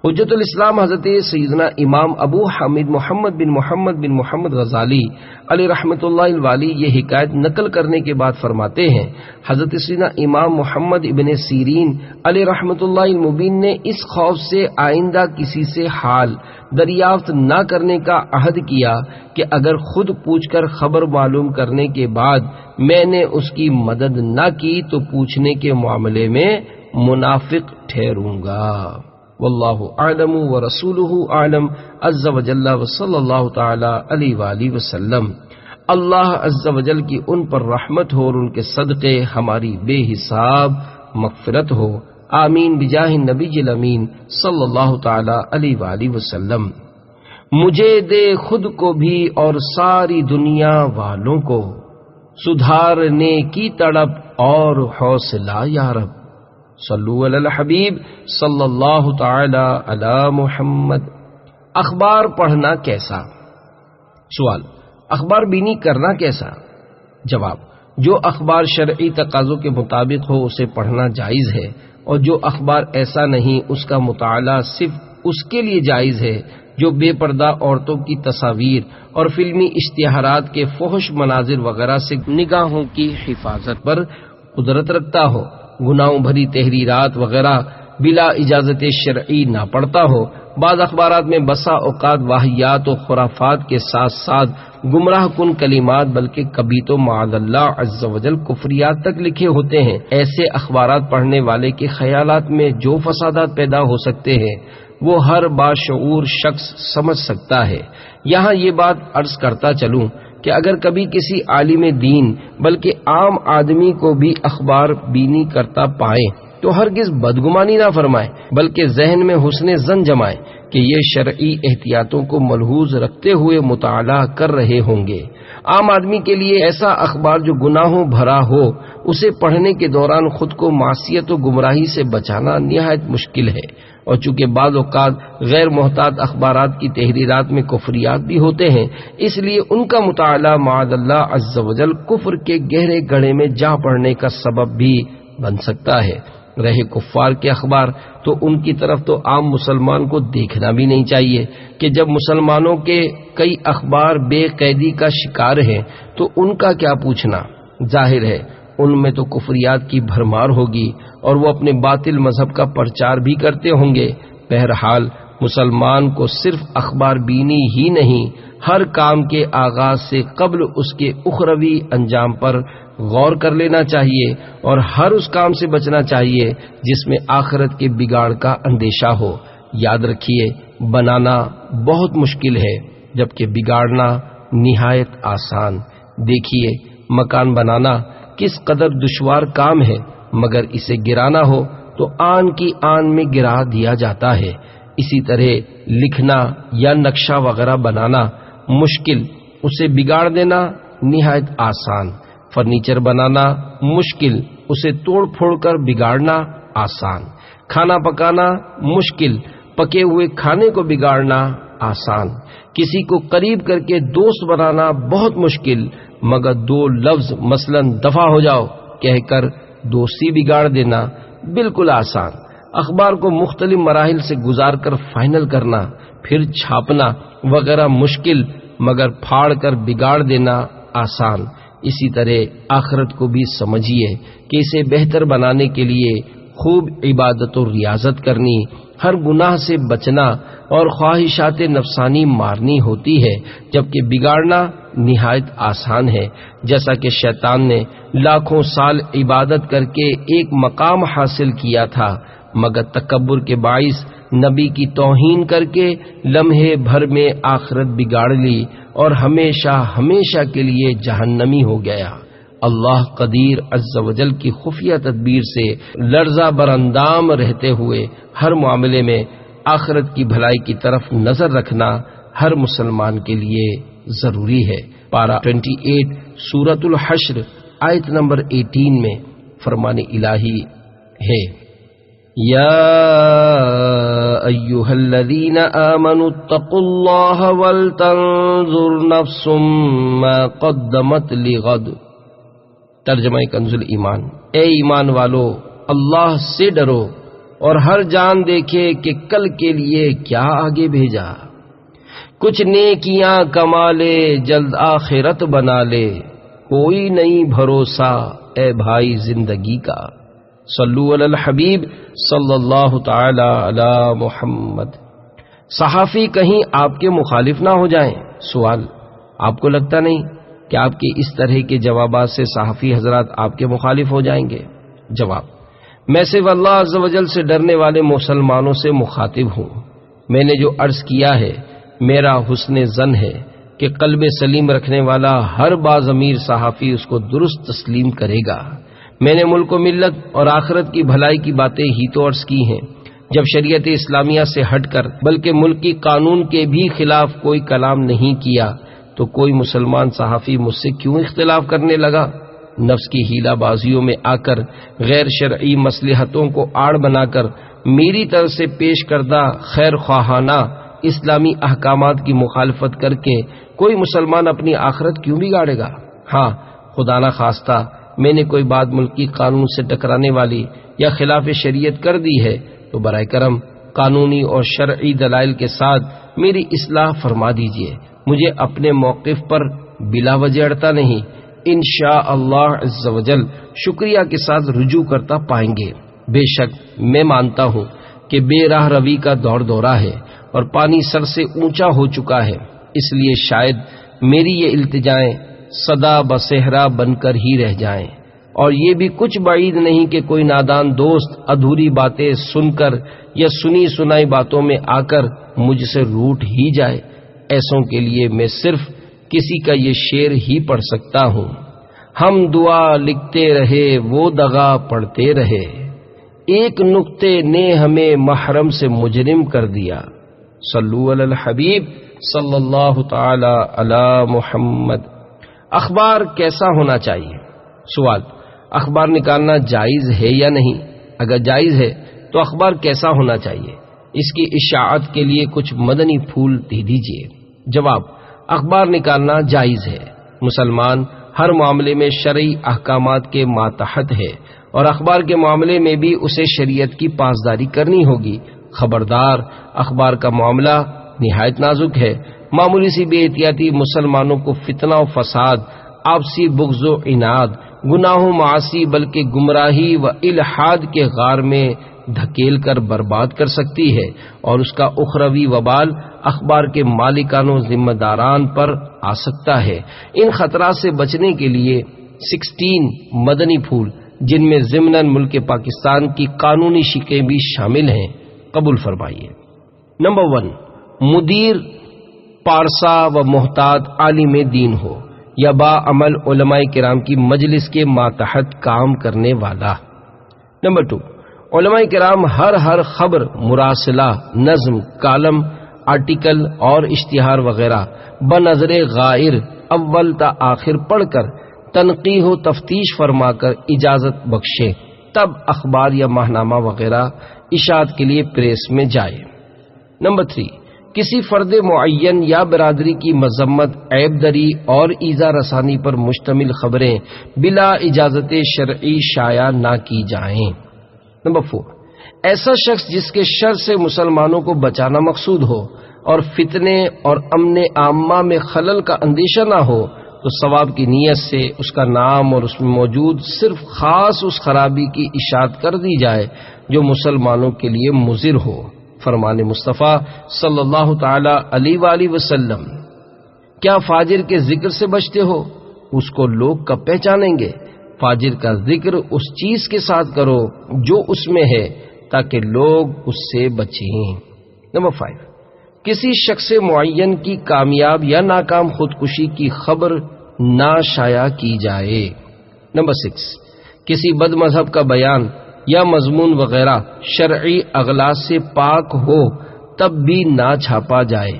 [SPEAKER 1] حجت الاسلام حضرت سیدنا امام ابو حامد محمد بن محمد غزالی علیہ رحمت اللہ الوالی یہ حکایت نقل کرنے کے بعد فرماتے ہیں، حضرت سیدنا امام محمد ابن سیرین علیہ رحمت اللہ المبین نے اس خوف سے آئندہ کسی سے حال دریافت نہ کرنے کا عہد کیا کہ اگر خود پوچھ کر خبر معلوم کرنے کے بعد میں نے اس کی مدد نہ کی تو پوچھنے کے معاملے میں منافق ٹھہروں گا۔ واللہ اعلم ورسولہ اعلم عز وجل وصلی اللہ تعالی علیہ وآلہ وسلم۔ اللہ عز وجل کی ان پر رحمت ہو اور ان کے صدقے ہماری بے حساب مغفرت ہو، آمین بجاہ النبی الامین صلی اللہ تعالی علیہ وآلہ وسلم۔ مجھے دے خود کو بھی اور ساری دنیا والوں کو، سدھارنے کی تڑپ اور حوصلہ یا رب۔ صلو علی الحبیب صلی اللہ تعالی علی محمد۔ اخبار پڑھنا کیسا؟ سوال: اخبار بینی کرنا کیسا؟ جواب: جو اخبار شرعی تقاضوں کے مطابق ہو اسے پڑھنا جائز ہے، اور جو اخبار ایسا نہیں اس کا مطالعہ صرف اس کے لیے جائز ہے جو بے پردہ عورتوں کی تصاویر اور فلمی اشتہارات کے فحش مناظر وغیرہ سے نگاہوں کی حفاظت پر قدرت رکھتا ہو، گناہوں بھری تحریرات وغیرہ بلا اجازت شرعی نہ پڑھتا ہو۔ بعض اخبارات میں بسا اوقات واہیات و خرافات کے ساتھ ساتھ گمراہ کن کلمات بلکہ کبھی تو معاذ اللہ عز وجل کفریات تک لکھے ہوتے ہیں۔ ایسے اخبارات پڑھنے والے کے خیالات میں جو فسادات پیدا ہو سکتے ہیں وہ ہر باشعور شخص سمجھ سکتا ہے۔ یہاں یہ بات عرض کرتا چلوں کہ اگر کبھی کسی عالم دین بلکہ عام آدمی کو بھی اخبار بینی کرتا پائیں تو ہرگز بدگمانی نہ فرمائے، بلکہ ذہن میں حسن ظن جمائے کہ یہ شرعی احتیاطوں کو ملحوظ رکھتے ہوئے مطالعہ کر رہے ہوں گے۔ عام آدمی کے لیے ایسا اخبار جو گناہوں بھرا ہو اسے پڑھنے کے دوران خود کو معصیت و گمراہی سے بچانا نہایت مشکل ہے، اور چونکہ بعض اوقات غیر محتاط اخبارات کی تحریرات میں کفریات بھی ہوتے ہیں، اس لیے ان کا مطالعہ معاذ اللہ عز وجل کفر کے گہرے گڑھے میں جا پڑنے کا سبب بھی بن سکتا ہے۔ رہے کفار کے اخبار تو ان کی طرف تو عام مسلمان کو دیکھنا بھی نہیں چاہیے کہ جب مسلمانوں کے کئی اخبار بے قیدی کا شکار ہیں تو ان کا کیا پوچھنا؟ ظاہر ہے ان میں تو کفریات کی بھرمار ہوگی، اور وہ اپنے باطل مذہب کا پرچار بھی کرتے ہوں گے۔ بہرحال مسلمان کو صرف اخبار بینی ہی نہیں، ہر کام کے آغاز سے قبل اس کے اخروی انجام پر غور کر لینا چاہیے، اور ہر اس کام سے بچنا چاہیے جس میں آخرت کے بگاڑ کا اندیشہ ہو۔ یاد رکھیے، بنانا بہت مشکل ہے جبکہ بگاڑنا نہایت آسان۔ دیکھیے، مکان بنانا کس قدر دشوار کام ہے، مگر اسے گرانا ہو تو آن کی آن میں گرا دیا جاتا ہے۔ اسی طرح لکھنا یا نقشہ وغیرہ بنانا مشکل، اسے بگاڑ دینا نہایت آسان۔ فرنیچر بنانا مشکل، اسے توڑ پھوڑ کر بگاڑنا آسان۔ کھانا پکانا مشکل، پکے ہوئے کھانے کو بگاڑنا آسان۔ کسی کو قریب کر کے دوست بنانا بہت مشکل، مگر دو لفظ مثلا دفع ہو جاؤ کہہ کر دوستی بگاڑ دینا بالکل آسان۔ اخبار کو مختلف مراحل سے گزار کر فائنل کرنا، پھر چھاپنا وغیرہ مشکل، مگر پھاڑ کر بگاڑ دینا آسان۔ اسی طرح آخرت کو بھی سمجھیے کہ اسے بہتر بنانے کے لیے خوب عبادت و ریاضت کرنی، ہر گناہ سے بچنا اور خواہشات نفسانی مارنی ہوتی ہے، جبکہ بگاڑنا نہایت آسان ہے۔ جیسا کہ شیطان نے لاکھوں سال عبادت کر کے ایک مقام حاصل کیا تھا، مگر تکبر کے باعث نبی کی توہین کر کے لمحے بھر میں آخرت بگاڑ لی اور ہمیشہ ہمیشہ کے لیے جہنمی ہو گیا۔ اللہ قدیر عز و جل کی خفیہ تدبیر سے لرزہ براندام رہتے ہوئے ہر معاملے میں آخرت کی بھلائی کی طرف نظر رکھنا ہر مسلمان کے لیے ضروری ہے۔ پارہ 28 سورۃ الحشر آیت نمبر 18 میں فرمان الہی ہے، یا ایھا الذین آمنوا اتقوا اللہ ولتنظر نفس ما قدمت لغد۔ ترجمہ کنز ایمان، اے ایمان والو، اللہ سے ڈرو اور ہر جان دیکھے کہ کل کے لیے کیا آگے بھیجا۔ کچھ نیکیاں کما لے، جلد آخرت بنا لے، کوئی نہیں بھروسہ اے بھائی زندگی کا۔ صلو علی الحبیب صلی اللہ تعالی علی محمد۔ صحافی کہیں آپ کے مخالف نہ ہو جائیں۔ سوال، آپ کو لگتا نہیں کہ آپ کے اس طرح کے جوابات سے صحافی حضرات آپ کے مخالف ہو جائیں گے؟ جواب، میں صرف اللہ عز و جل سے ڈرنے والے مسلمانوں سے مخاطب ہوں۔ میں نے جو عرض کیا ہے، میرا حسن ظن ہے کہ قلب سلیم رکھنے والا ہر باضمیر صحافی اس کو درست تسلیم کرے گا۔ میں نے ملک و ملت اور آخرت کی بھلائی کی باتیں ہی تو عرض کی ہیں۔ جب شریعت اسلامیہ سے ہٹ کر بلکہ ملکی قانون کے بھی خلاف کوئی کلام نہیں کیا تو کوئی مسلمان صحافی مجھ سے کیوں اختلاف کرنے لگا؟ نفس کی ہیلہ بازیوں میں آ کر غیر شرعی مصلحتوں کو آڑ بنا کر میری طرف سے پیش کردہ خیر خواہانہ اسلامی احکامات کی مخالفت کر کے کوئی مسلمان اپنی آخرت کیوں بگاڑے گا؟ ہاں، خدا نہ خواستہ میں نے کوئی بات ملکی قانون سے ٹکرانے والی یا خلاف شریعت کر دی ہے تو برائے کرم قانونی اور شرعی دلائل کے ساتھ میری اصلاح فرما دیجیے۔ مجھے اپنے موقف پر بلا وجہ اڑتا نہیں، انشاءاللہ عز و جل شکریہ کے ساتھ رجوع کرتا پائیں گے۔ بے شک میں مانتا ہوں کہ بے راہ روی کا دور دورہ ہے اور پانی سر سے اونچا ہو چکا ہے، اس لیے شاید میری یہ التجائیں صدا بصہرا بن کر ہی رہ جائیں، اور یہ بھی کچھ بعید نہیں کہ کوئی نادان دوست ادھوری باتیں سن کر یا سنی سنائی باتوں میں آ کر مجھ سے روٹھ ہی جائے۔ ایسوں کے لیے میں صرف کسی کا یہ شعر ہی پڑھ سکتا ہوں، ہم دعا لکھتے رہے وہ دغا پڑھتے رہے، ایک نقطے نے ہمیں محرم سے مجرم کر دیا۔ صلو علی الحبیب صلی اللہ تعالی علی محمد۔ اخبار کیسا ہونا چاہیے؟ سوال، اخبار نکالنا جائز ہے یا نہیں؟ اگر جائز ہے تو اخبار کیسا ہونا چاہیے؟ اس کی اشاعت کے لیے کچھ مدنی پھول دے دیجیے۔ جواب، اخبار نکالنا جائز ہے۔ مسلمان ہر معاملے میں شرعی احکامات کے ماتحت ہے اور اخبار کے معاملے میں بھی اسے شریعت کی پاسداری کرنی ہوگی۔ خبردار، اخبار کا معاملہ نہایت نازک ہے۔ معمولی سی بے احتیاطی مسلمانوں کو فتنہ و فساد، آپسی بغض و عناد گناہوں معاصی بلکہ گمراہی و الحاد کے غار میں دھکیل کر برباد کر سکتی ہے، اور اس کا اخروی وبال اخبار کے مالکان و ذمہ داران پر آ سکتا ہے۔ ان خطرات سے بچنے کے لیے 16 مدنی پھول، جن میں ضمناً ملک پاکستان کی قانونی شقیں بھی شامل ہیں، قبول فرمائیے۔ نمبر 1، مدیر پارسا و محتاط عالم دین ہو یا با عمل علماء کرام کی مجلس کے ماتحت کام کرنے والا۔ نمبر 2، علماء کرام ہر خبر، مراسلہ، نظم، کالم، آرٹیکل اور اشتہار وغیرہ بنظر غائر اول تا آخر پڑھ کر تنقیح و تفتیش فرما کر اجازت بخشے، تب اخبار یا ماہنامہ وغیرہ اشاعت کے لیے پریس میں جائے۔ نمبر 3، کسی فرد معین یا برادری کی مذمت، عیب دری اور ایذا رسانی پر مشتمل خبریں بلا اجازت شرعی شائع نہ کی جائیں۔ نمبر 4، ایسا شخص جس کے شر سے مسلمانوں کو بچانا مقصود ہو اور فتنے اور امن عامہ میں خلل کا اندیشہ نہ ہو، تو ثواب کی نیت سے اس کا نام اور اس میں موجود صرف خاص اس خرابی کی اشاعت کر دی جائے جو مسلمانوں کے لیے مضر ہو۔ فرمان مصطفیٰ صلی اللہ تعالی علیہ وآلہ وسلم، کیا فاجر کے ذکر سے بچتے ہو؟ اس کو لوگ کب پہچانیں گے؟ فاجر کا ذکر اس چیز کے ساتھ کرو جو اس میں ہے تاکہ لوگ اس سے بچیں۔ نمبر 5، کسی شخص معین کی کامیاب یا ناکام خودکشی کی خبر نہ شائع کی جائے۔ نمبر 6، کسی بد مذہب کا بیان یا مضمون وغیرہ شرعی اغلاط سے پاک ہو تب بھی نہ چھاپا جائے،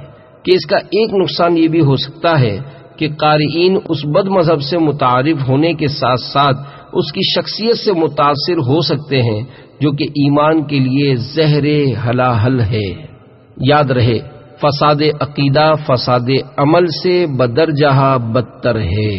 [SPEAKER 1] کہ اس کا ایک نقصان یہ بھی ہو سکتا ہے کہ قارئین اس بد مذہب سے متعارف ہونے کے ساتھ ساتھ اس کی شخصیت سے متاثر ہو سکتے ہیں، جو کہ ایمان کے لیے زہر ہلاہل ہے۔ یاد رہے، فساد عقیدہ فساد عمل سے بدرجہ بدتر ہے۔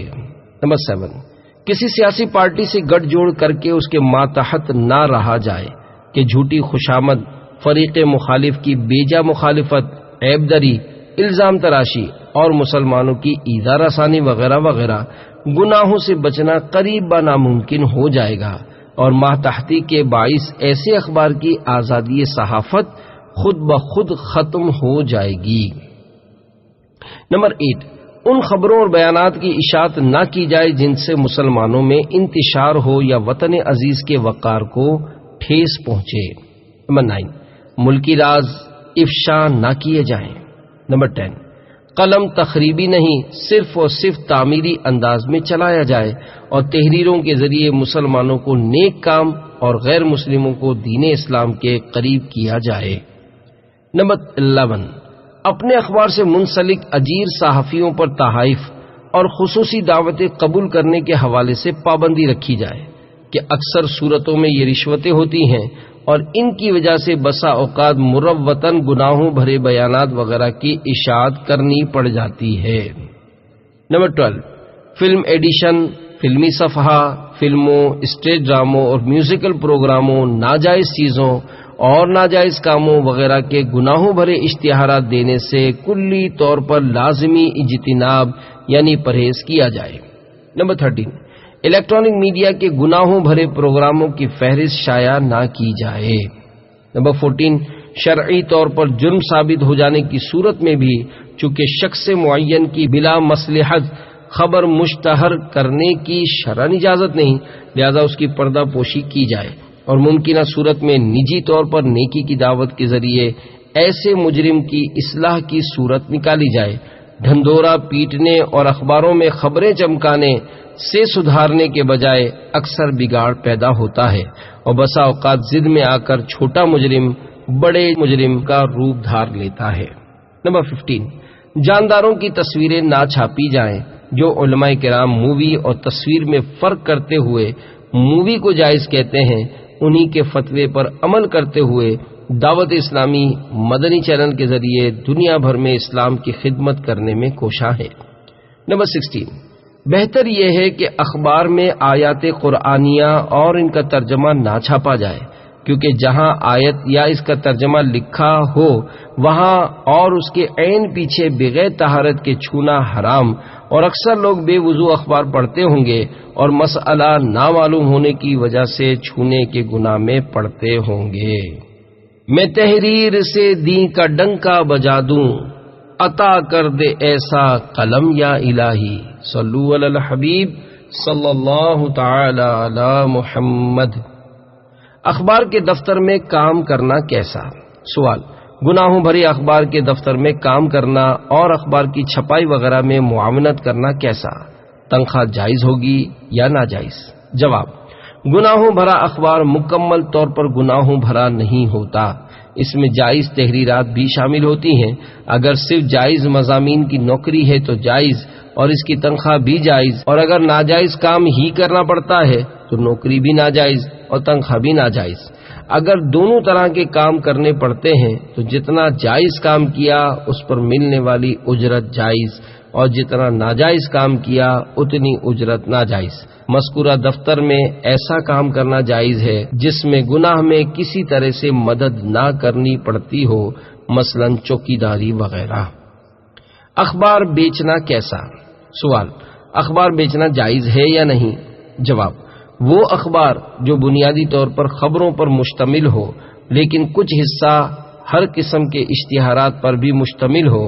[SPEAKER 1] نمبر 7، کسی سیاسی پارٹی سے گٹھ جوڑ کر کے اس کے ماتحت نہ رہا جائے، کہ جھوٹی خوشامد، فریق مخالف کی بیجا مخالفت، عیب دری، الزام تراشی اور مسلمانوں کی ایذا رسانی وغیرہ وغیرہ گناہوں سے بچنا قریب ناممکن ہو جائے گا، اور ماتحتی کے باعث ایسے اخبار کی آزادی صحافت خود بخود ختم ہو جائے گی۔ نمبر 8، ان خبروں اور بیانات کی اشاعت نہ کی جائے جن سے مسلمانوں میں انتشار ہو یا وطن عزیز کے وقار کو ٹھیس پہنچے۔ نمبر 9، ملکی راز افشا نہ کیے جائیں۔ نمبر 10، قلم تخریبی نہیں، صرف اور صرف تعمیری انداز میں چلایا جائے اور تحریروں کے ذریعے مسلمانوں کو نیک کام اور غیر مسلموں کو دین اسلام کے قریب کیا جائے۔ نمبر 11، اپنے اخبار سے منسلک اجیر صحافیوں پر تحائف اور خصوصی دعوتیں قبول کرنے کے حوالے سے پابندی رکھی جائے، کہ اکثر صورتوں میں یہ رشوتیں ہوتی ہیں اور ان کی وجہ سے بسا اوقات مروتاً گناہوں بھرے بیانات وغیرہ کی اشاعت کرنی پڑ جاتی ہے۔ نمبر 12، فلم ایڈیشن، فلمی صفحہ، فلموں، اسٹیج ڈراموں اور میوزیکل پروگراموں، ناجائز چیزوں اور ناجائز کاموں وغیرہ کے گناہوں بھرے اشتہارات دینے سے کلی طور پر لازمی اجتناب یعنی پرہیز کیا جائے۔ نمبر 13، الیکٹرانک میڈیا کے گناہوں بھرے پروگراموں کی فہرست شائع نہ کی جائے۔ نمبر 14، شرعی طور پر جرم ثابت ہو جانے کی صورت میں بھی چونکہ شخص معین کی بلا مصلحت خبر مشتہر کرنے کی شرعی اجازت نہیں، لہذا اس کی پردہ پوشی کی جائے، اور ممکنہ صورت میں نجی طور پر نیکی کی دعوت کے ذریعے ایسے مجرم کی اصلاح کی صورت نکالی جائے۔ ڈھنڈورا پیٹنے اور اخباروں میں خبریں چمکانے سے سدھارنے کے بجائے اکثر بگاڑ پیدا ہوتا ہے، اور بسا اوقات ضد میں آ کر چھوٹا مجرم بڑے مجرم کا روپ دھار لیتا ہے۔ نمبر 15، جانداروں کی تصویریں نہ چھاپی جائیں۔ جو علماء کرام مووی اور تصویر میں فرق کرتے ہوئے مووی کو جائز کہتے ہیں، انہی کے فتوے پر عمل کرتے ہوئے دعوت اسلامی مدنی چینل کے ذریعے دنیا بھر میں اسلام کی خدمت کرنے میں کوشاں ہے۔ نمبر 16، بہتر یہ ہے کہ اخبار میں آیات قرآنیہ اور ان کا ترجمہ نہ چھاپا جائے، کیونکہ جہاں آیت یا اس کا ترجمہ لکھا ہو وہاں اور اس کے عین پیچھے بغیر طہارت کے چھونا حرام اور اکثر لوگ بے وضو اخبار پڑھتے ہوں گے اور مسئلہ نامعلوم ہونے کی وجہ سے چھونے کے گناہ میں پڑتے ہوں گے۔ میں تحریر سے دین کا ڈنکا بجا دوں، عطا کر دے ایسا قلم یا الہی۔ صلو علی الحبیب صلی اللہ تعالی علی محمد۔ اخبار کے دفتر میں کام کرنا کیسا؟ سوال: گناہوں بھرے اخبار کے دفتر میں کام کرنا اور اخبار کی چھپائی وغیرہ میں معاونت کرنا کیسا؟ تنخواہ جائز ہوگی یا ناجائز؟ جواب: گناہوں بھرا اخبار مکمل طور پر گناہوں بھرا نہیں ہوتا، اس میں جائز تحریرات بھی شامل ہوتی ہیں۔ اگر صرف جائز مضامین کی نوکری ہے تو جائز اور اس کی تنخواہ بھی جائز، اور اگر ناجائز کام ہی کرنا پڑتا ہے تو نوکری بھی ناجائز اور تنخواہ بھی ناجائز۔ اگر دونوں طرح کے کام کرنے پڑتے ہیں تو جتنا جائز کام کیا اس پر ملنے والی اجرت جائز، اور جتنا ناجائز کام کیا اتنی اجرت ناجائز۔ مذکورہ دفتر میں ایسا کام کرنا جائز ہے جس میں گناہ میں کسی طرح سے مدد نہ کرنی پڑتی ہو، مثلا چوکیداری وغیرہ۔ اخبار بیچنا کیسا؟ سوال: اخبار بیچنا جائز ہے یا نہیں؟ جواب: وہ اخبار جو بنیادی طور پر خبروں پر مشتمل ہو لیکن کچھ حصہ ہر قسم کے اشتہارات پر بھی مشتمل ہو،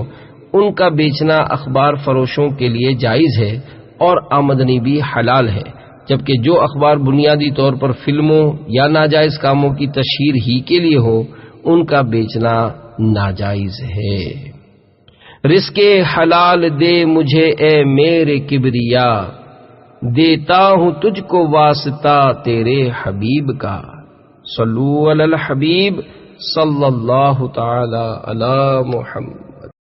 [SPEAKER 1] ان کا بیچنا اخبار فروشوں کے لیے جائز ہے اور آمدنی بھی حلال ہے، جبکہ جو اخبار بنیادی طور پر فلموں یا ناجائز کاموں کی تشہیر ہی کے لیے ہو ان کا بیچنا ناجائز ہے۔ رزق حلال دے مجھے اے میرے کبریا، دیتا ہوں تجھ کو واسطہ تیرے حبیب کا۔ صلو علی الحبیب صلی اللہ تعالی علی محمد۔